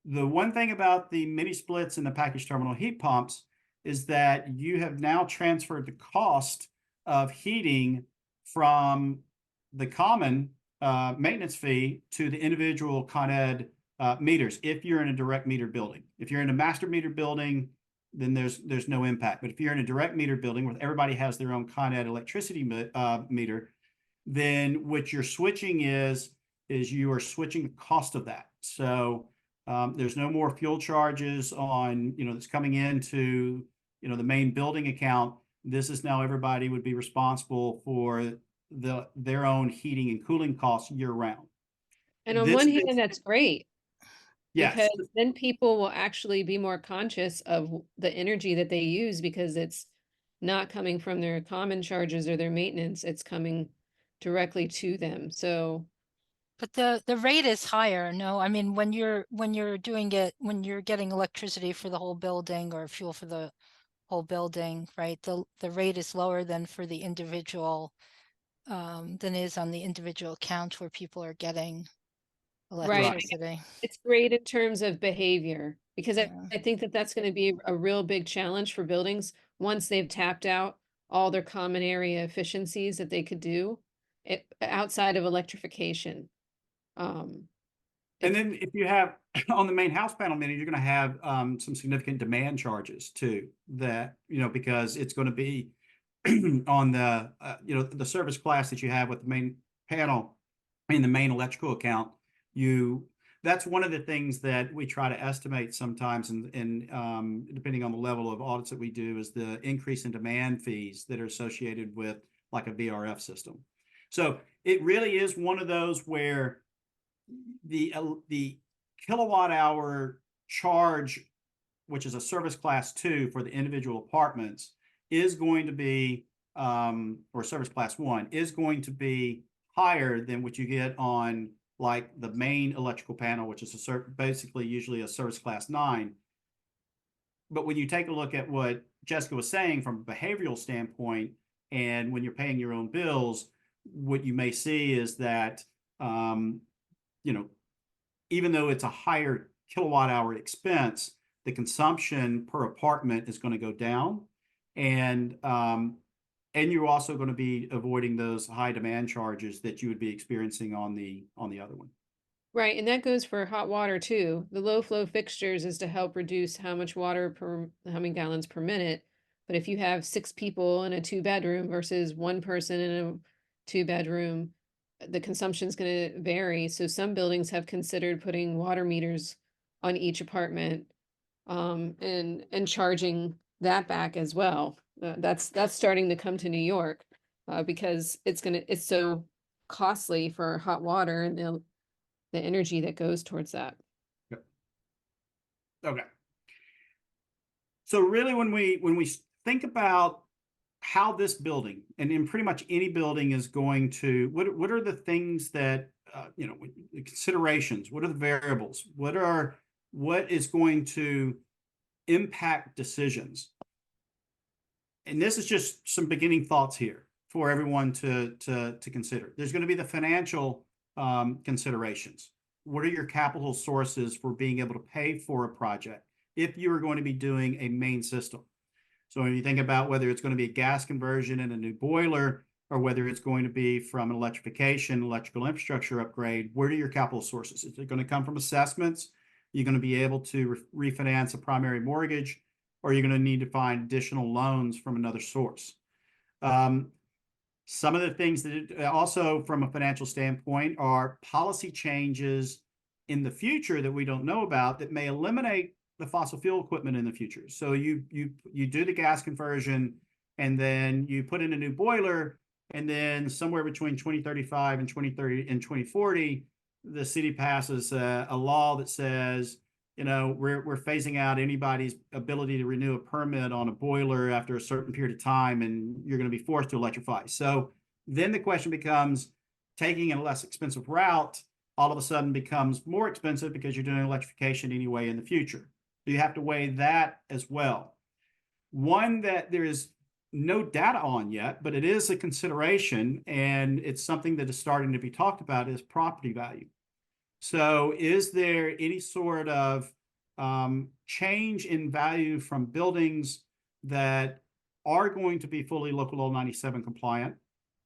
The one thing about the mini splits and the package terminal heat pumps is that you have now transferred the cost of heating from the common maintenance fee to the individual Con Ed meters if you're in a direct meter building. If you're in a master meter building, then there's no impact. But if you're in a direct meter building where everybody has their own Con Ed electricity meter, then what you're switching is you are switching the cost of that. So there's no more fuel charges on, that's coming into, the main building account. This is now everybody would be responsible for their own heating and cooling costs year round. And on one hand, that's great. Yes. Because then people will actually be more conscious of the energy that they use because it's not coming from their common charges or their maintenance. It's coming directly to them. So, but the rate is higher. No, I mean, when you're doing it, when you're getting electricity for the whole building or fuel for the whole building, right? The rate is lower than for the individual, than is on the individual account where people are getting right. electricity. It's great in terms of behavior because Yeah. I think that that's going to be a real big challenge for buildings once they've tapped out all their common area efficiencies that they could do outside of electrification. And then if you have on the main house panel meter, you're going to have some significant demand charges too, that, because it's going to be on the, the service class that you have with the main panel in the main electrical account. That's one of the things that we try to estimate sometimes, and depending on the level of audits that we do, is the increase in demand fees that are associated with like a VRF system. So it really is one of those where the kilowatt hour charge, which is a service class 2 for the individual apartments, is going to be, or service class 1 is going to be higher than what you get on like the main electrical panel, which is basically usually a service class 9. But when you take a look at what Jessica was saying from a behavioral standpoint, and when you're paying your own bills, what you may see is that, even though it's a higher kilowatt hour expense, the consumption per apartment is going to go down. And you're also going to be avoiding those high demand charges that you would be experiencing on the other one. Right, and that goes for hot water too. The low flow fixtures is to help reduce how many gallons per minute. But if you have 6 people in a 2-bedroom versus 1 person in a 2-bedroom, the consumption is going to vary. So some buildings have considered putting water meters on each apartment, and charging that back as well. That's starting to come to New York, because it's so costly for hot water and the energy that goes towards that. Yep. Okay. So really, when we think about how this building and in pretty much any building is going to, what are the things that, you know, the considerations, what are the variables, what is going to impact decisions? And this is just some beginning thoughts here for everyone to consider. There's going to be the financial considerations. What are your capital sources for being able to pay for a project if you are going to be doing a main system? So when you think about whether it's going to be a gas conversion and a new boiler, or whether it's going to be from an electrification, electrical infrastructure upgrade, where are your capital sources? Is it going to come from assessments? You're going to be able to refinance a primary mortgage, or you're going to need to find additional loans from another source. Some of the things that also from a financial standpoint are policy changes in the future that we don't know about that may eliminate the fossil fuel equipment in the future. So you do the gas conversion, and then you put in a new boiler, and then somewhere between 2035 and 2030 and 2040, the city passes a law that says, you know, we're phasing out anybody's ability to renew a permit on a boiler after a certain period of time, and you're going to be forced to electrify. So then the question becomes, taking a less expensive route all of a sudden becomes more expensive because you're doing electrification anyway in the future. So you have to weigh that as well. One that there is no data on yet, but it is a consideration, and it's something that is starting to be talked about, is property value. So is there any sort of change in value from buildings that are going to be fully local LL97 compliant,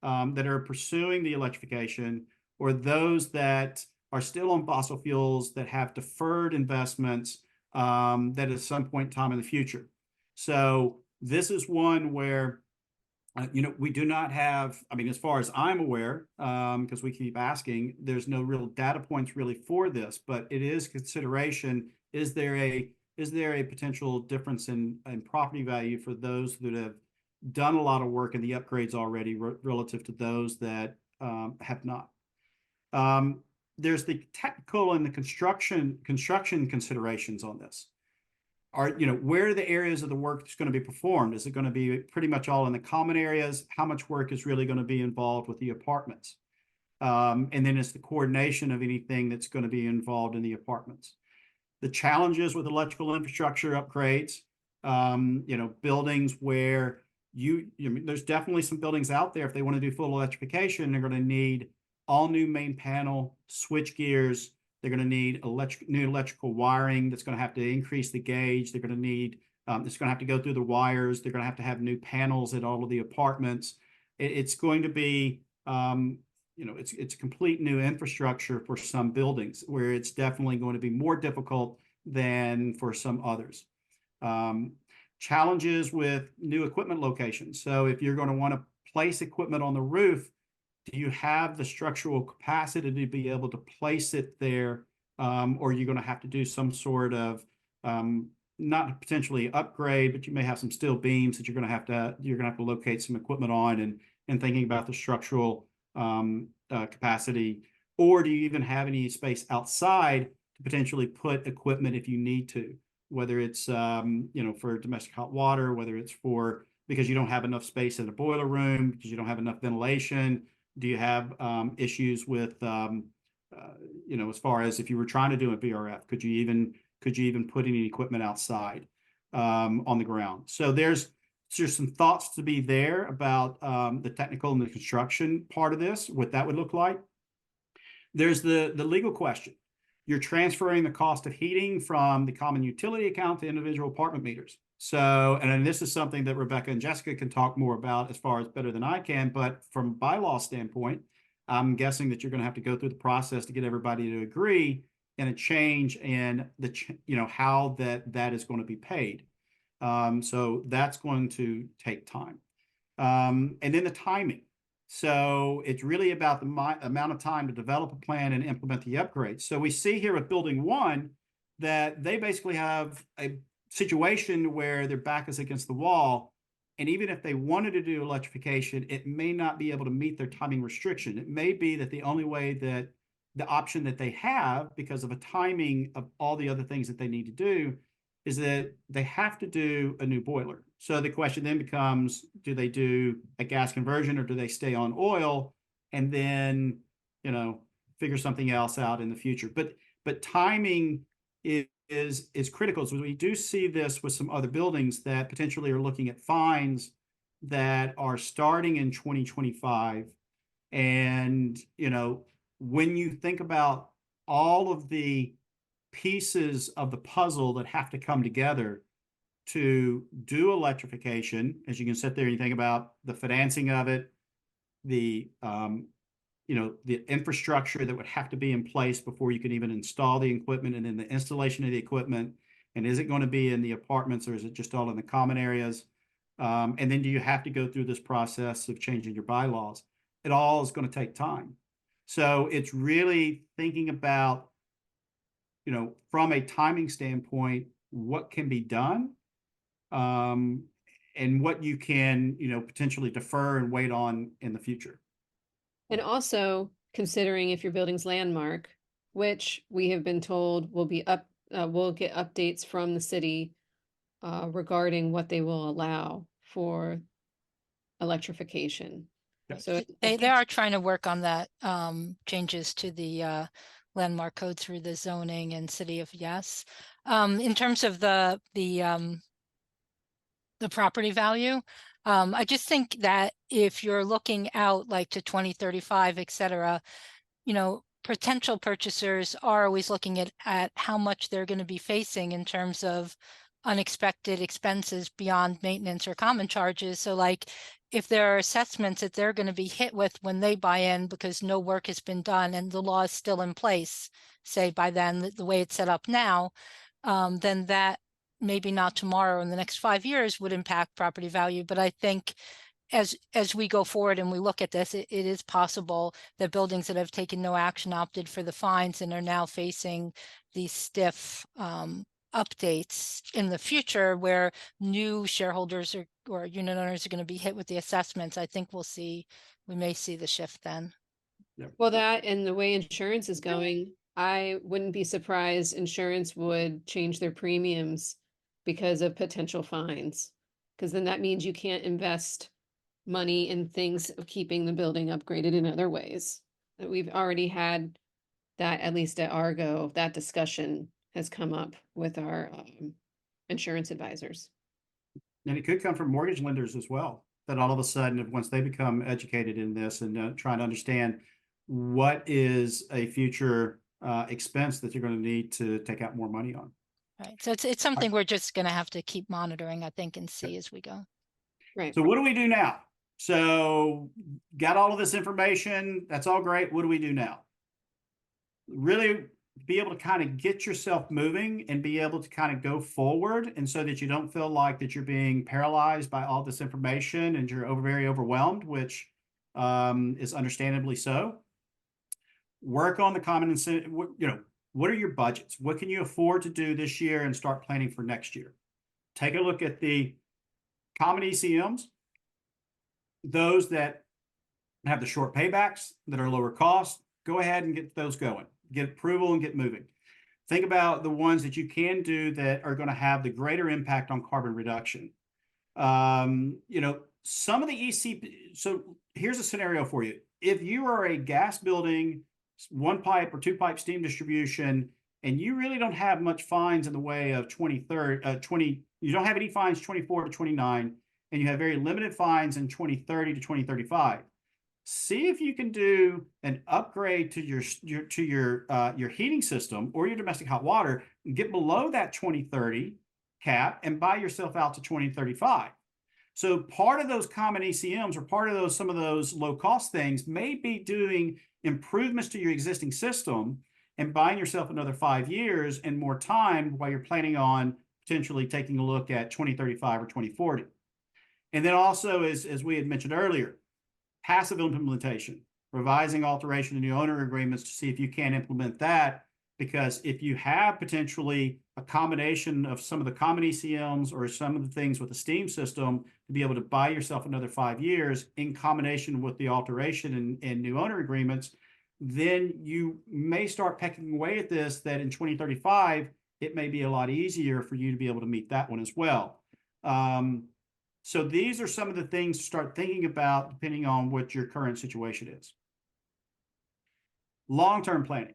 that are pursuing the electrification, or those that are still on fossil fuels that have deferred investments that at some point in time in the future? So this is one where, you know, we do not have, I mean, as far as I'm aware, because we keep asking, there's no real data points really for this, but it is consideration. Is there a potential difference in property value for those that have done a lot of work in the upgrades already relative to those that have not? There's the technical and the construction considerations on this. You know, where are the areas of the work that's going to be performed? Is it going to be pretty much all in the common areas? How much work is really going to be involved with the apartments? And then it's the coordination of anything that's going to be involved in the apartments. The challenges with electrical infrastructure upgrades, you know, buildings where there's definitely some buildings out there, if they want to do full electrification, they're going to need all new main panel, switch gears. They're going to need new electrical wiring that's going to have to increase the gauge. They're going to need, it's going to have to go through the wires. They're going to have new panels at all of the apartments. It's going to be, you know, it's complete new infrastructure for some buildings, where it's definitely going to be more difficult than for some others. Challenges with new equipment locations. So if you're going to want to place equipment on the roof, do you have the structural capacity to be able to place it there? Or are you going to have to do some sort of, not potentially upgrade, but you may have some steel beams that you're going to have to locate some equipment on, and thinking about the structural capacity? Or do you even have any space outside to potentially put equipment if you need to, whether it's, you know, for domestic hot water, whether it's for, because you don't have enough space in the boiler room, because you don't have enough ventilation? Do you have issues with, you know, as far as if you were trying to do a VRF, could you even put any equipment outside on the ground? So there's some thoughts to be there about the technical and the construction part of this, what that would look like. There's the legal question. You're transferring the cost of heating from the common utility account to individual apartment meters. So, and this is something that Rebecca and Jessica can talk more about as far as better than I can, but from a bylaw standpoint, I'm guessing that you're going to have to go through the process to get everybody to agree and a change in the, you know, how that is going to be paid. So that's going to take time. And then the timing. So it's really about the amount of time to develop a plan and implement the upgrades. So we see here with building one that they basically have a situation where their back is against the wall. And even if they wanted to do electrification, it may not be able to meet their timing restriction. It may be that the only way that the option that they have, because of a timing of all the other things that they need to do, is that they have to do a new boiler. So the question then becomes, do they do a gas conversion or do they stay on oil and then, figure something else out in the future? But timing is critical. So we do see this with some other buildings that potentially are looking at fines that are starting in 2025. And, when you think about all of the pieces of the puzzle that have to come together to do electrification, as you can sit there and you think about the financing of it, the the infrastructure that would have to be in place before you can even install the equipment, and then the installation of the equipment, and is it going to be in the apartments or is it just all in the common areas? And then do you have to go through this process of changing your bylaws? It all is going to take time. So it's really thinking about, from a timing standpoint, what can be done, and what you can, potentially defer and wait on in the future. And also considering if your building's landmark, which we have been told will be we'll get updates from the city regarding what they will allow for electrification. Yes. So They are trying to work on that, changes to the landmark code through the zoning and city of yes. In terms of the property value, I just think that if you're looking out like to 2035, et cetera, potential purchasers are always looking at how much they're going to be facing in terms of unexpected expenses beyond maintenance or common charges. So like if there are assessments that they're going to be hit with when they buy in because no work has been done and the law is still in place, say by then, the way it's set up now, then that maybe not tomorrow in the next 5 years would impact property value. But I think as we go forward and we look at this, it is possible that buildings that have taken no action opted for the fines and are now facing these stiff updates in the future where new shareholders or unit owners are going to be hit with the assessments. I think we may see the shift then. well, that and the way insurance is going, I wouldn't be surprised insurance would change their premiums because of potential fines. Because then that means you can't invest money in things of keeping the building upgraded in other ways. We've already had that, at least at Argo, that discussion has come up with our insurance advisors. And it could come from mortgage lenders as well, that all of a sudden, once they become educated in this and trying to understand what is a future expense that you're going to need to take out more money on. Right. So it's something we're just going to have to keep monitoring, I think, and see as we go. Right. So what do we do now? So got all of this information. That's all great. What do we do now? Really be able to kind of get yourself moving and be able to kind of go forward, and so that you don't feel like that you're being paralyzed by all this information and you're very overwhelmed, which is understandably so. Work on the common incentive. What are your budgets? What can you afford to do this year and start planning for next year? Take a look at the common ECMs, those that have the short paybacks, that are lower cost. Go ahead and get those going. Get approval and get moving. Think about the ones that you can do that are going to have the greater impact on carbon reduction. Some of the EC. So here's a scenario for you. If you are a gas building, one pipe or two pipe steam distribution, and you really don't have much fines in the way of you don't have any fines 24 to 29, and you have very limited fines in 2030 to 2035. See if you can do an upgrade to your heating system or your domestic hot water, and get below that 2030 cap and buy yourself out to 2035. So part of those common ECMs or part of some of those low cost things may be doing improvements to your existing system and buying yourself another 5 years and more time while you're planning on potentially taking a look at 2035 or 2040. And then also, as we had mentioned earlier, passive implementation, revising, alteration, and new owner agreements to see if you can implement that. Because if you have potentially a combination of some of the common ECMs or some of the things with the steam system to be able to buy yourself another 5 years in combination with the alteration and new owner agreements, then you may start pecking away at this, that in 2035, it may be a lot easier for you to be able to meet that one as well. So these are some of the things to start thinking about depending on what your current situation is. Long-term planning.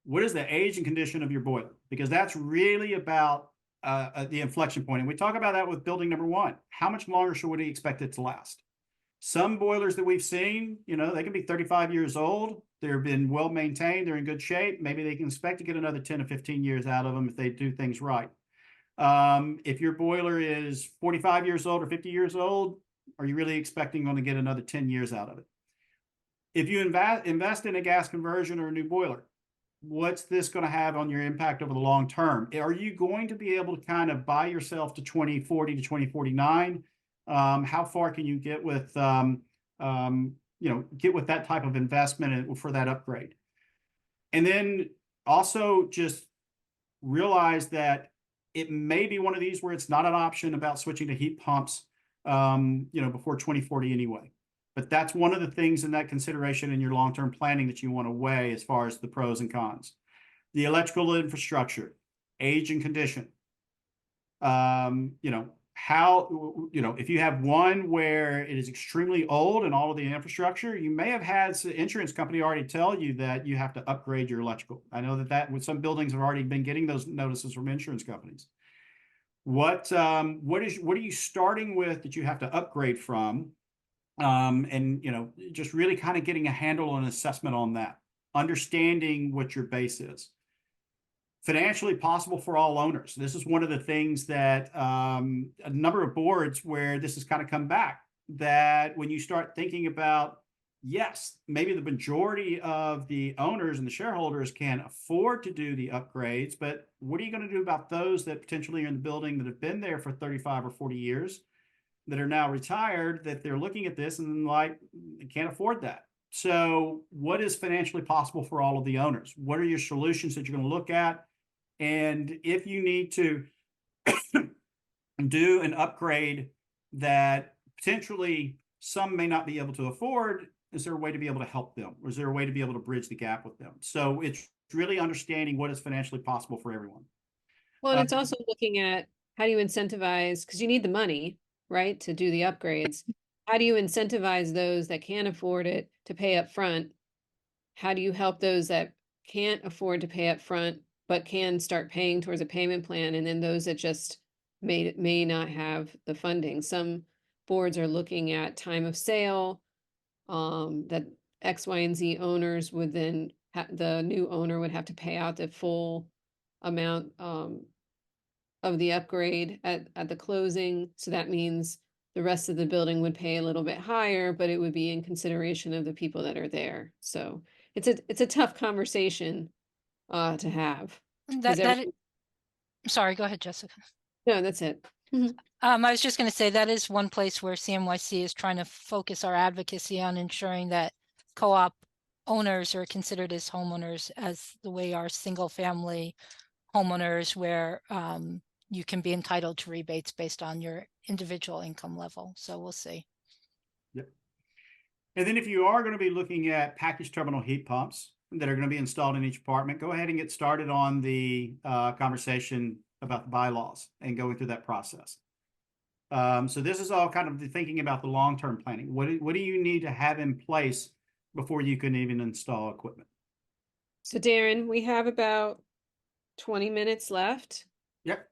What is the age and condition of your boiler? Because that's really about the inflection point. And we talk about that with building number one. How much longer should we expect it to last? Some boilers that we've seen, you know, they can be 35 years old. They've been well maintained. They're in good shape. Maybe they can expect to get another 10 to 15 years out of them if they do things right. If your boiler is 45 years old or 50 years old, are you really expecting to get another 10 years out of it? If you invest in a gas conversion or a new boiler, what's this going to have on your impact over the long term? Are you going to be able to kind of buy yourself to 2040 to 2049? How far can you get with, get with that type of investment for that upgrade? And then also just realize that it may be one of these where it's not an option about switching to heat pumps, before 2040 anyway. But that's one of the things in that consideration in your long-term planning that you want to weigh as far as the pros and cons. The electrical infrastructure, age and condition. If you have one where it is extremely old and all of the infrastructure, you may have had the insurance company already tell you that you have to upgrade your electrical. I know that with some buildings have already been getting those notices from insurance companies. What are you starting with that you have to upgrade from? Just really kind of getting a handle on assessment on that, understanding what your base is. Financially possible for all owners. This is one of the things that a number of boards where this has kind of come back, that when you start thinking about, yes, maybe the majority of the owners and the shareholders can afford to do the upgrades, but what are you going to do about those that potentially are in the building that have been there for 35 or 40 years? That are now retired, that they're looking at this and like, they can't afford that. So what is financially possible for all of the owners? What are your solutions that you're going to look at? And if you need to do an upgrade that potentially some may not be able to afford, is there a way to be able to help them? Or is there a way to be able to bridge the gap with them? So it's really understanding what is financially possible for everyone. Well, and it's also looking at how do you incentivize, because you need the money, right, to do the upgrades. How do you incentivize those that can't afford it to pay up front? How do you help those that can't afford to pay up front, but can start paying towards a payment plan? And then those that just may not have the funding. Some boards are looking at time of sale, that X, Y, and Z owners would then, the new owner would have to pay out the full amount of the upgrade at the closing. So that means the rest of the building would pay a little bit higher, but it would be in consideration of the people that are there. So it's a tough conversation to have. Sorry, go ahead, Jessica. No, that's it. I was just going to say that is one place where CNYC is trying to focus our advocacy on ensuring that co-op owners are considered as homeowners, as the way our single family homeowners, where you can be entitled to rebates based on your individual income level. So we'll see. Yep. And then if you are going to be looking at package terminal heat pumps that are going to be installed in each apartment, go ahead and get started on the conversation about the bylaws and going through that process. So this is all kind of the thinking about the long-term planning. What do you need to have in place before you can even install equipment? So Darren, we have about 20 minutes left. Yep.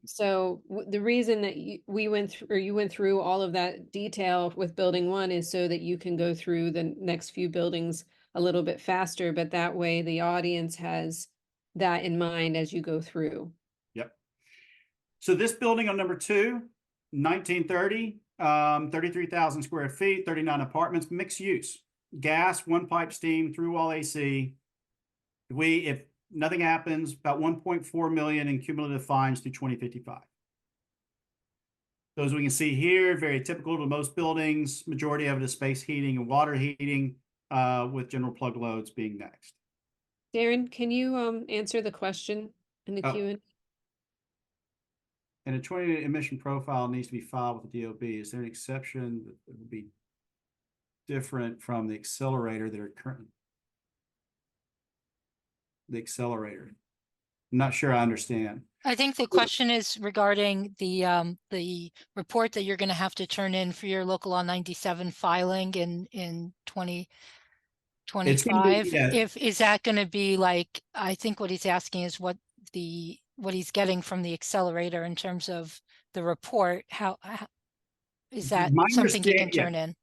So the reason that you went through all of that detail with building one is so that you can go through the next few buildings a little bit faster, but that way the audience has that in mind as you go through. Yep. So this building on number 2, 1930, 33,000 square feet, 39 apartments, mixed use, gas, one pipe steam, through wall AC. If nothing happens, about 1.4 million in cumulative fines through 2055. Those we can see here, very typical to most buildings. Majority of it is space heating and water heating, with general plug loads being next. Darren, can you answer the question in the Q&A? And a 20 emission profile needs to be filed with the DOB. Is there an exception that would be different from the accelerator that are currently? The accelerator. I'm not sure I understand. I think the question is regarding the report that you're gonna have to turn in for your local law 97 filing in It's going to be, 2025. yeah, Is that gonna be like, I think what he's asking is what he's getting from the accelerator in terms of the report, how is that my something he can understanding, yeah. turn in?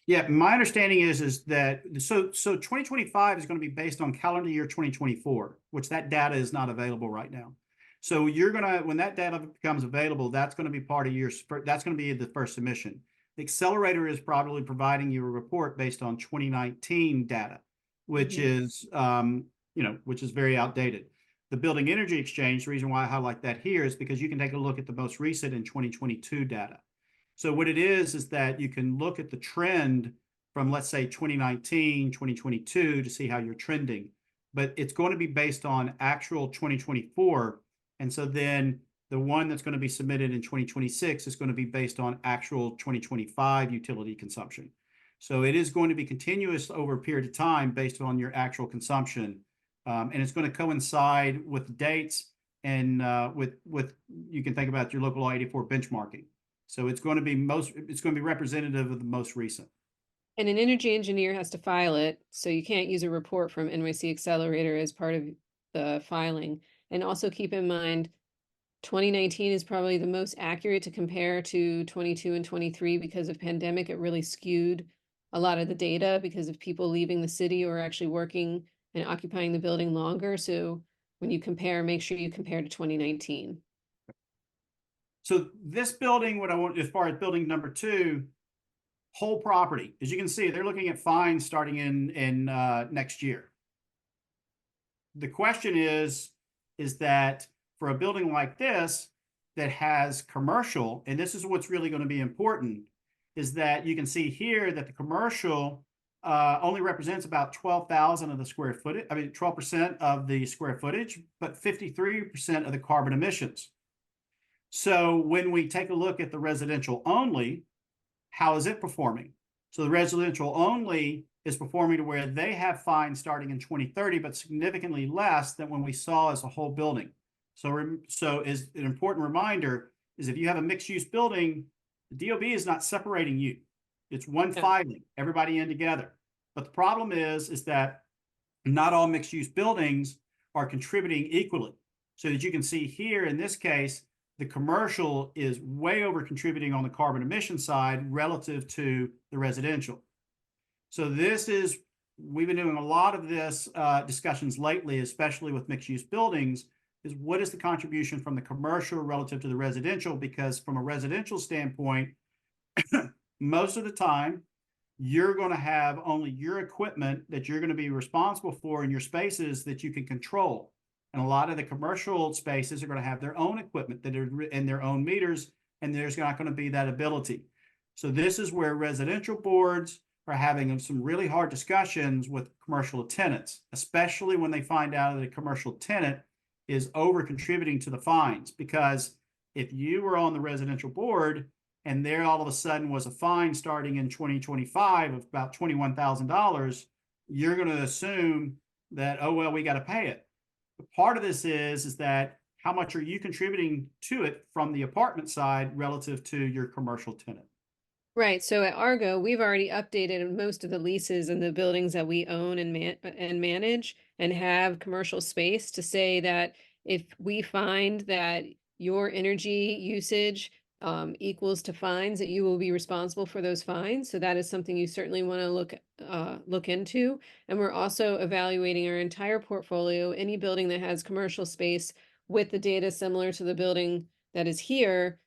Yeah, my understanding is that so 2025 is going to be based on calendar year 2024, which that data is not available right now. So you're gonna, when that data becomes available, that's going to be part of your, that's going to be the first submission. The accelerator is probably providing you a report based on 2019 data, which Mhm. is which is very outdated. The Building Energy Exchange, the reason why I highlight that here is because you can take a look at the most recent in 2022 data. So what it is that you can look at the trend from, let's say, 2019, 2022 to see how you're trending, but it's going to be based on actual 2024. And so then the one that's going to be submitted in 2026 is going to be based on actual 2025 utility consumption. So it is going to be continuous over a period of time based on your actual consumption. And it's going to coincide with dates and with you can think about your local law 84 benchmarking. So it's going to be representative of the most recent. And an energy engineer has to file it, so you can't use a report from NYC Accelerator as part of the filing. And also keep in mind, 2019 is probably the most accurate to compare to 22 and 23 because of pandemic. It really skewed a lot of the data because of people leaving the city or actually working and occupying the building longer. So when you compare, make sure you compare to 2019. So this building, what I want, as far as building number 2, whole property, as you can see, they're looking at fines starting in next year. The question is that for a building like this that has commercial, and this is what's really going to be important, is that you can see here that the commercial only represents about 12,000 of the square footage. I mean, 12% of the square footage, but 53% of the carbon emissions. So when we take a look at the residential only, how is it performing? So the residential only is performing to where they have fines starting in 2030, but significantly less than when we saw as a whole building. So is an important reminder is if you have a mixed use building, the DOB is not separating you. It's one filing, everybody in together. But the problem is that not all mixed use buildings are contributing equally. So that you can see here in this case, the commercial is way over contributing on the carbon emission side relative to the residential. So we've been doing a lot of this discussions lately, especially with mixed use buildings, is what is the contribution from the commercial relative to the residential? Because from a residential standpoint, most of the time, you're going to have only your equipment that you're going to be responsible for in your spaces that you can control. And a lot of the commercial spaces are going to have their own equipment that are in their own meters, and there's not going to be that ability. So this is where residential boards are having some really hard discussions with commercial tenants, especially when they find out that a commercial tenant is over contributing to the fines. Because if you were on the residential board and there all of a sudden was a fine starting in 2025 of about $21,000, you're going to assume that, oh, well, we got to pay it. But part of this is that how much are you contributing to it from the apartment side relative to your commercial tenant? Right. So at Argo, we've already updated most of the leases in the buildings that we own and manage and have commercial space to say that if we find that your energy usage equals to fines, that you will be responsible for those fines. So that is something you certainly want to look into. And we're also evaluating our entire portfolio, any building that has commercial space with the data similar to the building that is here,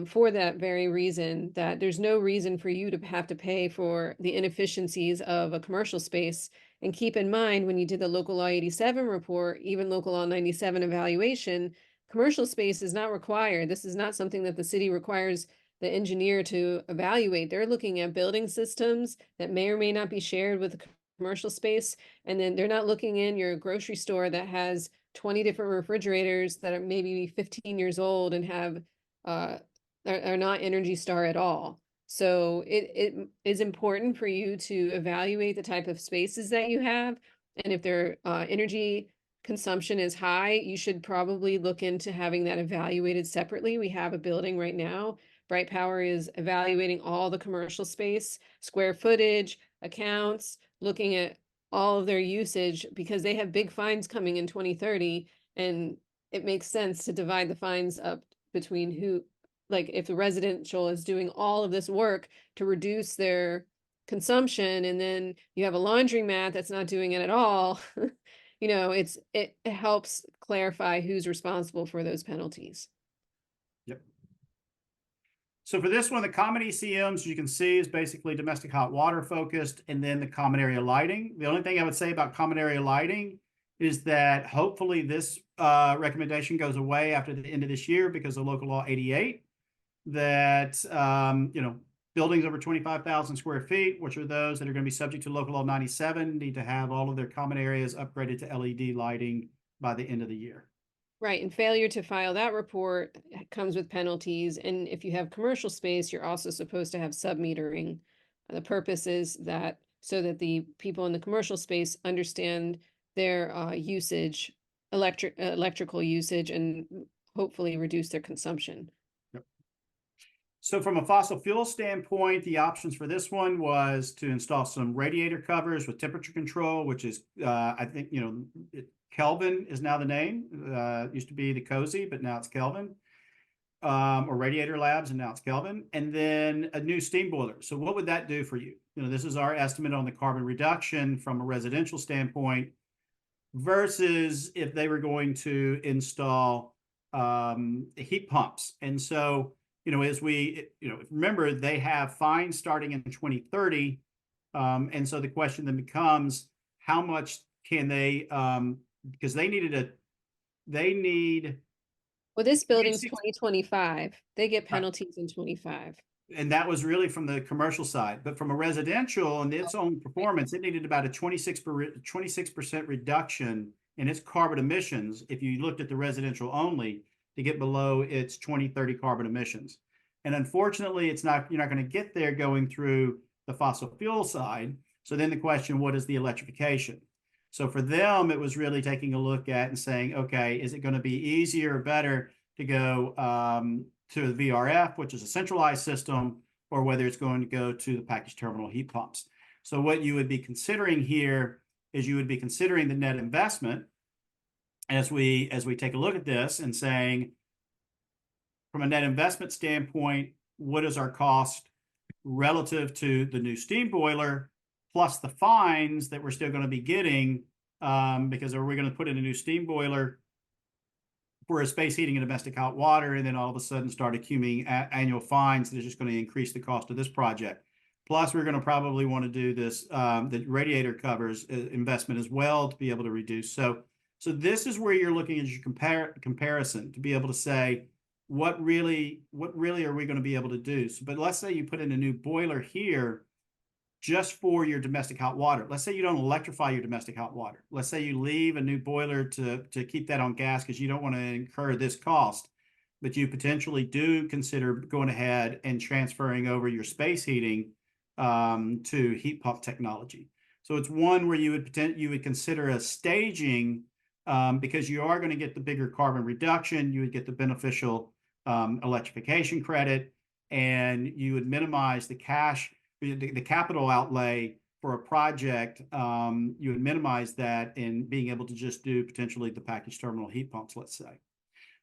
for that very reason, that there's no reason for you to have to pay for the inefficiencies of a commercial space. And keep in mind, when you did the local law 87 report, even local law 97 evaluation, commercial space is not required. This is not something that the city requires the engineer to evaluate. They're looking at building systems that may or may not be shared with commercial space. And then they're not looking in your grocery store that has 20 different refrigerators that are maybe 15 years old and have are not Energy Star at all. So it is important for you to evaluate the type of spaces that you have, and if they're energy consumption is high, you should probably look into having that evaluated separately. We have a building right now. Bright Power is evaluating all the commercial space, square footage, accounts, looking at all of their usage because they have big fines coming in 2030, and it makes sense to divide the fines up between who, like if the residential is doing all of this work to reduce their consumption, and then you have a laundromat that's not doing it at all. You know, it helps clarify who's responsible for those penalties. Yep. So for this one, the common ECMs, as you can see, is basically domestic hot water focused, and then the common area lighting. The only thing I would say about common area lighting is that hopefully this recommendation goes away after the end of this year because of local law 88, that, you know, buildings over 25,000 square feet, which are those that are going to be subject to local law 97, need to have all of their common areas upgraded to LED lighting by the end of the year. Right, and failure to file that report comes with penalties. And if you have commercial space, you're also supposed to have sub-metering. The purpose is that so that the people in the commercial space understand their usage, electrical usage, and hopefully reduce their consumption. So from a fossil fuel standpoint, the options for this one was to install some radiator covers with temperature control, which is, I think, you know, Kelvin is now the name. Used to be the Cozy, but now it's Kelvin. Or Radiator Labs, and now it's Kelvin. And then a new steam boiler. So what would that do for you? You know, this is our estimate on the carbon reduction from a residential standpoint versus if they were going to install heat pumps. And so, you know, as we, you know, remember, they have fines starting in 2030. And so the question then becomes, how much can they, because they need. Well, this building's 26 2025. They get penalties in 25. And that was really from the commercial side, but from a residential and its own performance, it needed about a 26% reduction in its carbon emissions if you looked at the residential only to get below its 2030 carbon emissions. And unfortunately, it's not, you're not going to get there going through the fossil fuel side. So then the question, what is the electrification? So for them, it was really taking a look at and saying, okay, is it going to be easier or better to go to the VRF, which is a centralized system, or whether it's going to go to the package terminal heat pumps? So what you would be considering here is you would be considering the net investment as we take a look at this and saying, from a net investment standpoint, what is our cost relative to the new steam boiler, plus the fines that we're still going to be getting, because are we going to put in a new steam boiler for a space heating and domestic hot water, and then all of a sudden start accumulating annual fines that is just going to increase the cost of this project. Plus, we're going to probably want to do this, the radiator covers investment as well to be able to reduce. So this is where you're looking at your comparison to be able to say, what really are we going to be able to do? So, but let's say you put in a new boiler here just for your domestic hot water. Let's say you don't electrify your domestic hot water. Let's say you leave a new boiler to keep that on gas because you don't want to incur this cost, but you potentially do consider going ahead and transferring over your space heating to heat pump technology. So it's one where you would consider a staging because you are going to get the bigger carbon reduction, you would get the beneficial electrification credit, and you would minimize the capital outlay for a project. You would minimize that in being able to just do potentially the package terminal heat pumps, let's say.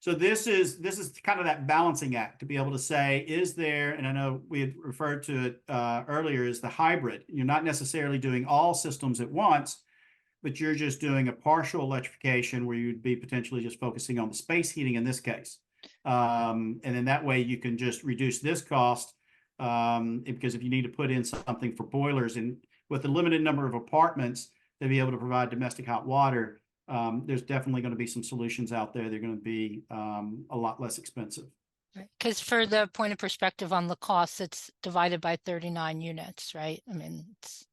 So this is kind of that balancing act to be able to say, is there, and I know we had referred to it earlier, is the hybrid. You're not necessarily doing all systems at once, but you're just doing a partial electrification where you'd be potentially just focusing on the space heating in this case. And then that way you can just reduce this cost, because if you need to put in something for boilers and with a limited number of apartments to be able to provide domestic hot water, there's definitely going to be some solutions out there. They're going to be a lot less expensive. Because for the point of perspective on the cost, it's divided by 39 units, right? I mean, it's.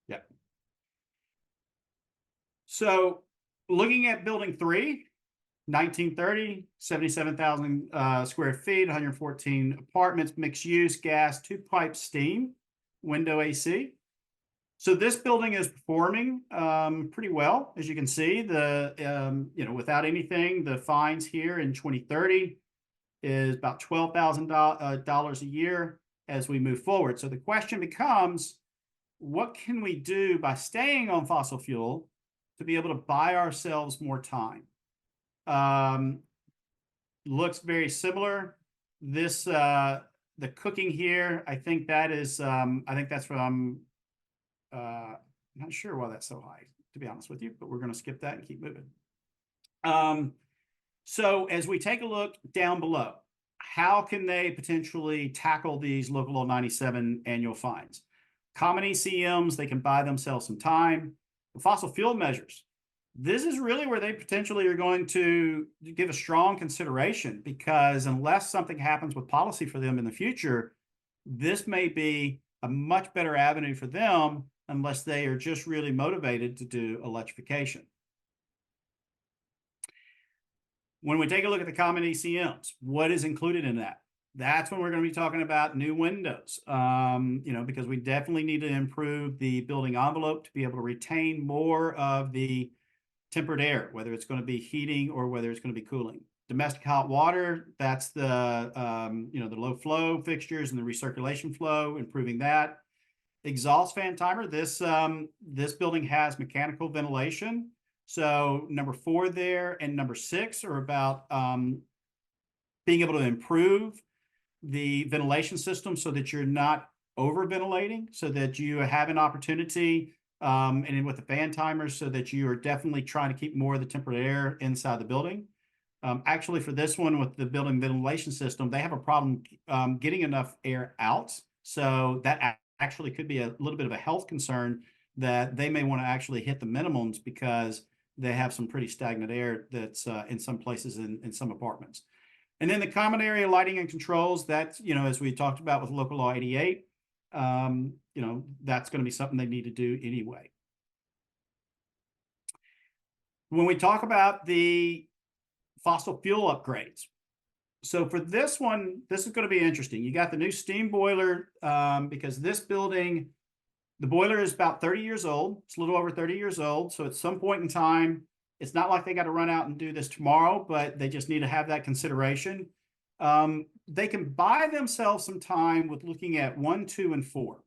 Yeah. So looking at building 3, 1930, 77,000 square feet, 114 apartments, mixed use, gas, 2-pipe steam, window AC. So this building is performing pretty well. As you can see, without anything, the fines here in 2030 is about $12,000 a year as we move forward. So the question becomes, what can we do by staying on fossil fuel to be able to buy ourselves more time? Looks very similar. This the cooking here, I think that's from I'm not sure why that's so high, to be honest with you, but we're going to skip that and keep moving. So as we take a look down below, how can they potentially tackle these local law 97 annual fines? Common ECMs, they can buy themselves some time. The fossil fuel measures, this is really where they potentially are going to give a strong consideration, because unless something happens with policy for them in the future, this may be a much better avenue for them unless they are just really motivated to do electrification. When we take a look at the common ECMs, what is included in that? That's when we're going to be talking about new windows, because we definitely need to improve the building envelope to be able to retain more of the tempered air, whether it's going to be heating or whether it's going to be cooling. Domestic hot water, that's the low flow fixtures and the recirculation flow, improving that. Exhaust fan timer, this building has mechanical ventilation. So number 4 there and number 6 are about being able to improve the ventilation system so that you're not over ventilating, so that you have an opportunity and then with the fan timers, so that you are definitely trying to keep more of the tempered air inside the building. Actually, for this one with the building ventilation system, they have a problem getting enough air out. So that actually could be a little bit of a health concern, that they may want to actually hit the minimums because they have some pretty stagnant air that's in some places in some apartments. And then the common area lighting and controls, that's, as we talked about with local law 88, that's going to be something they need to do anyway. When we talk about the fossil fuel upgrades, so for this one, this is going to be interesting. You got the new steam boiler, because this building, the boiler is about 30 years old. It's a little over 30 years old. So at some point in time, it's not like they got to run out and do this tomorrow, but they just need to have that consideration. They can buy themselves some time with looking at 1, 2, and 4.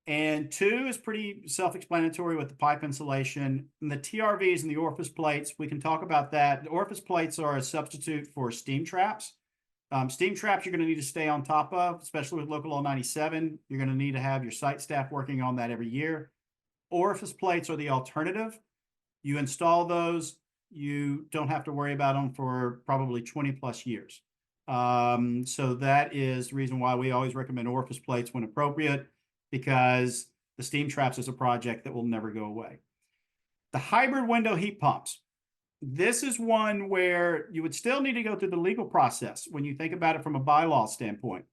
And 2 is pretty self-explanatory with the pipe insulation. And the TRVs and the orifice plates, we can talk about that. The orifice plates are a substitute for steam traps. Steam traps you're going to need to stay on top of, especially with local law 97. You're going to need to have your site staff working on that every year. Orifice plates are the alternative. You install those, you don't have to worry about them for probably 20 plus years. So that is the reason why we always recommend orifice plates when appropriate, because the steam traps is a project that will never go away. The hybrid window heat pumps. This is one where you would still need to go through the legal process when you think about it from a bylaw standpoint.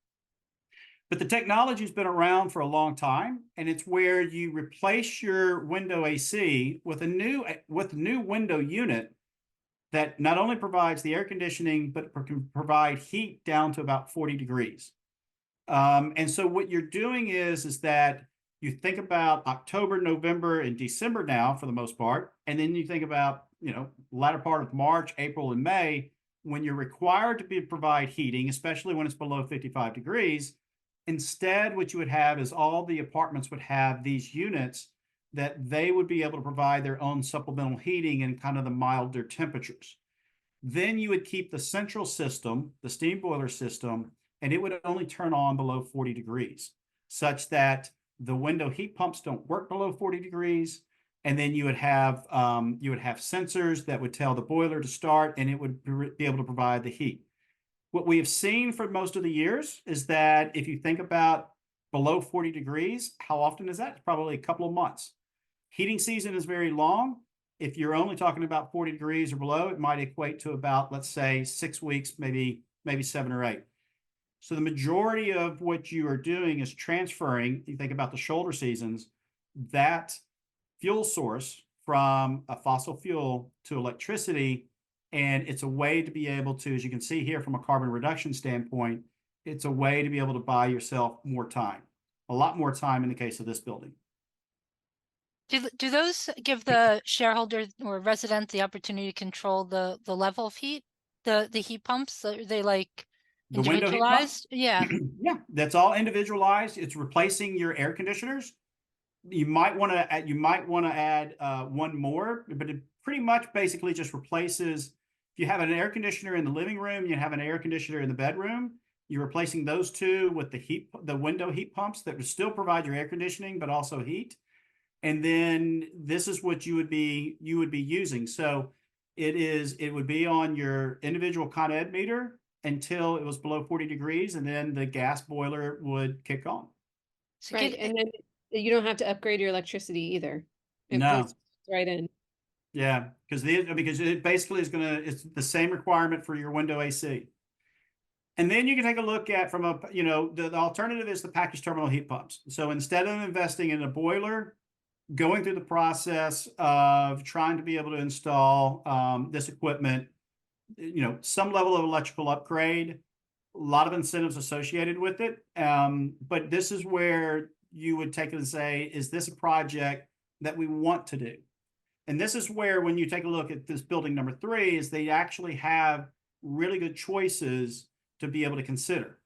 But the technology has been around for a long time, and it's where you replace your window AC with a new window unit that not only provides the air conditioning, but can provide heat down to about 40 degrees. And so what you're doing is that you think about October, November, and December now for the most part, and then you think about latter part of March, April, and May, when you're required to provide heating, especially when it's below 55 degrees. Instead, what you would have is all the apartments would have these units that they would be able to provide their own supplemental heating in kind of the milder temperatures. Then you would keep the central system, the steam boiler system, and it would only turn on below 40 degrees, such that the window heat pumps don't work below 40 degrees. And then you would have sensors that would tell the boiler to start, and it would be able to provide the heat. What we have seen for most of the years is that if you think about below 40 degrees, how often is that? It's probably a couple of months. Heating season is very long. If you're only talking about 40 degrees or below, it might equate to about, let's say, 6 weeks, maybe 7 or 8. So the majority of what you are doing is transferring, you think about the shoulder seasons, that fuel source from a fossil fuel to electricity. And it's a way to be able to, as you can see here from a carbon reduction standpoint, it's a way to be able to buy yourself more time, a lot more time in the case of this building. Do those give the shareholder or resident the opportunity to control the level of heat? The heat pumps, are they like The window heat pump? individualized? Yeah. Yeah, that's all individualized. It's replacing your air conditioners. You might want to add one more, but it pretty much basically just replaces. If you have an air conditioner in the living room, you have an air conditioner in the bedroom. You're replacing those two with the window heat pumps that would still provide your air conditioning, but also heat. And then this is what you would be using. So it would be on your individual Con Ed meter until it was below 40 degrees, and then the gas boiler would kick on. So Right, and then you don't have to upgrade your electricity either. It No. puts right in. Yeah, because it basically it's the same requirement for your window AC. And then you can take a look at from the alternative is the package terminal heat pumps. So instead of investing in a boiler, going through the process of trying to be able to install this equipment, some level of electrical upgrade, a lot of incentives associated with it. But this is where you would take it and say, is this a project that we want to do? And this is where, when you take a look at this building number 3, is they actually have really good choices to be able to consider.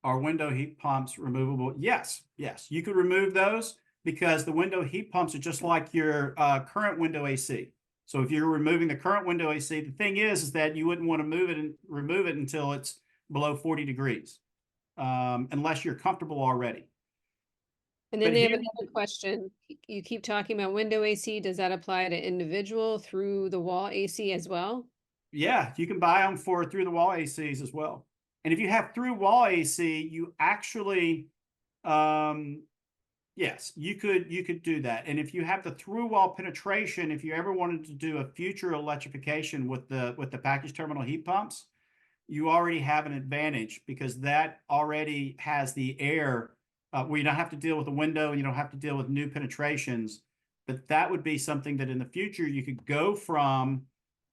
Are window heat pumps removable? Yes, you could remove those, because the window heat pumps are just like your current window AC. So if you're removing the current window AC, the thing is that you wouldn't want to remove it until it's below 40 degrees, unless you're comfortable already. And then But they have here- another question. You keep talking about window AC. Does that apply to individual through the wall AC as well? Yeah, you can buy them for through the wall ACs as well. And if you have through wall AC, you actually, yes, you could do that. And if you have the through wall penetration, if you ever wanted to do a future electrification with the package terminal heat pumps, you already have an advantage, because that already has the air where you don't have to deal with a window and you don't have to deal with new penetrations. But that would be something that in the future you could go from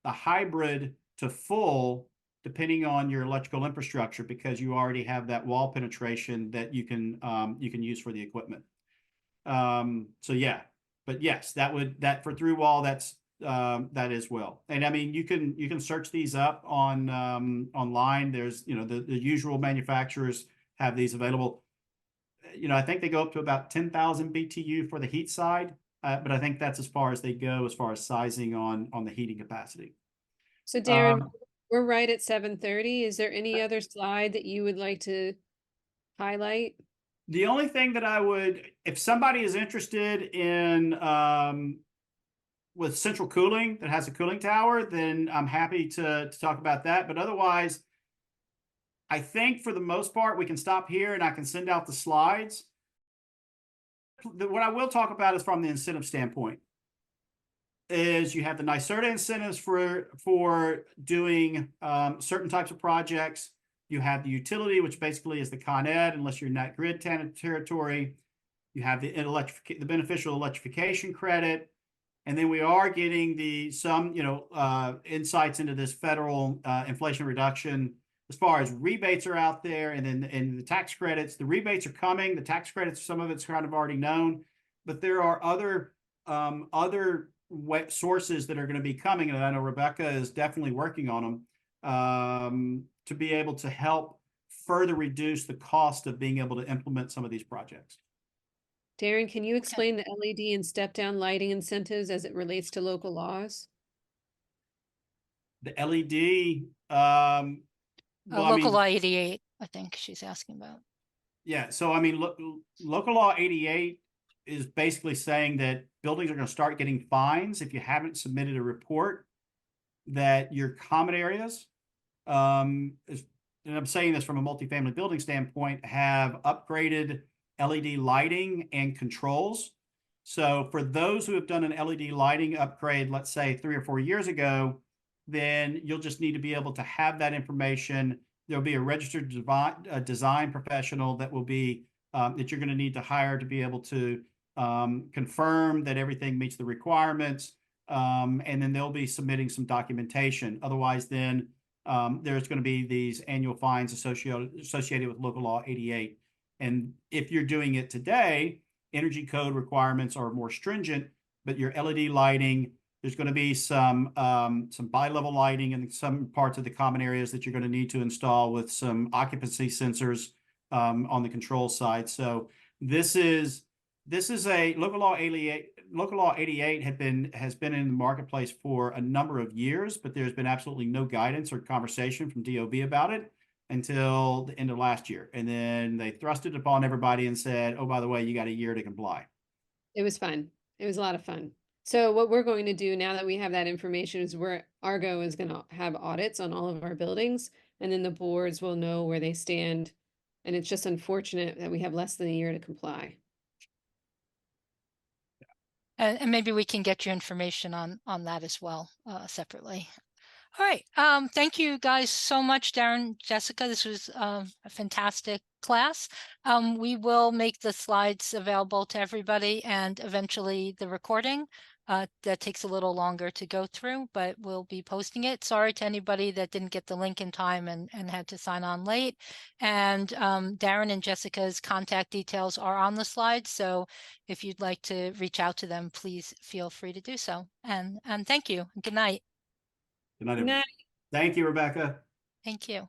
a hybrid to full, depending on your electrical infrastructure, because you already have that wall penetration that you can use for the equipment. So yeah, but yes, that for through wall, that's that as well. And I mean, you can search these up on online. There's the usual manufacturers have these available. I think they go up to about 10,000 BTU for the heat side, but I think that's as far as they go as far as sizing on the heating capacity. So Darren, we're right at 7:30. Is there any other slide that you would like to highlight? The only thing that I would, if somebody is interested in with central cooling that has a cooling tower, then I'm happy to talk about that. But otherwise, I think for the most part, we can stop here and I can send out the slides. What I will talk about is from the incentive standpoint. Is you have the NYSERDA incentives for doing certain types of projects. You have the utility, which basically is the Con Ed, unless you're in that grid territory. You have the beneficial electrification credit. And then we are getting some insights into this federal inflation reduction. As far as rebates are out there, and then the tax credits, the rebates are coming. The tax credits, some of it's kind of already known, but there are other sources that are going to be coming, and I know Rebecca is definitely working on them to be able to help further reduce the cost of being able to implement some of these projects. Darren, can you explain the LED and step-down lighting incentives as it relates to local laws? The LED, local law 88, I think she's asking about. Yeah, so I mean, local law 88 is basically saying that buildings are going to start getting fines if you haven't submitted a report that your common areas, and I'm saying this from a multifamily building standpoint, have upgraded LED lighting and controls. So for those who have done an LED lighting upgrade, let's say 3 or 4 years ago, then you'll just need to be able to have that information. There'll be a registered design professional that will be that you're going to need to hire to be able to confirm that everything meets the requirements, and then they'll be submitting some documentation. Otherwise, then there's going to be these annual fines associated with local law 88. And if you're doing it today, energy code requirements are more stringent, but your LED lighting, there's going to be some bi-level lighting in some parts of the common areas that you're going to need to install with some occupancy sensors on the control side. So this is a local law 88. Local law 88 has been in the marketplace for a number of years, but there's been absolutely no guidance or conversation from DOB about it until the end of last year. And then they thrust it upon everybody and said, oh, by the way, you got a year to comply. It was fun. It was a lot of fun. So what we're going to do now that we have that information is Argo is going to have audits on all of our buildings, and then the boards will know where they stand. And it's just unfortunate that we have less than a year to comply. And maybe we can get you information on that as well, separately. All right. Thank you guys so much, Darren, Jessica. This was a fantastic class. We will make the slides available to everybody and eventually the recording. That takes a little longer to go through, but we'll be posting it. Sorry to anybody that didn't get the link in time and had to sign on late. And Darren and Jessica's contact details are on the slide. So if you'd like to reach out to them, please feel free to do so. And thank you. Good night. Good night, everyone. Thank you, Rebecca. Thank you.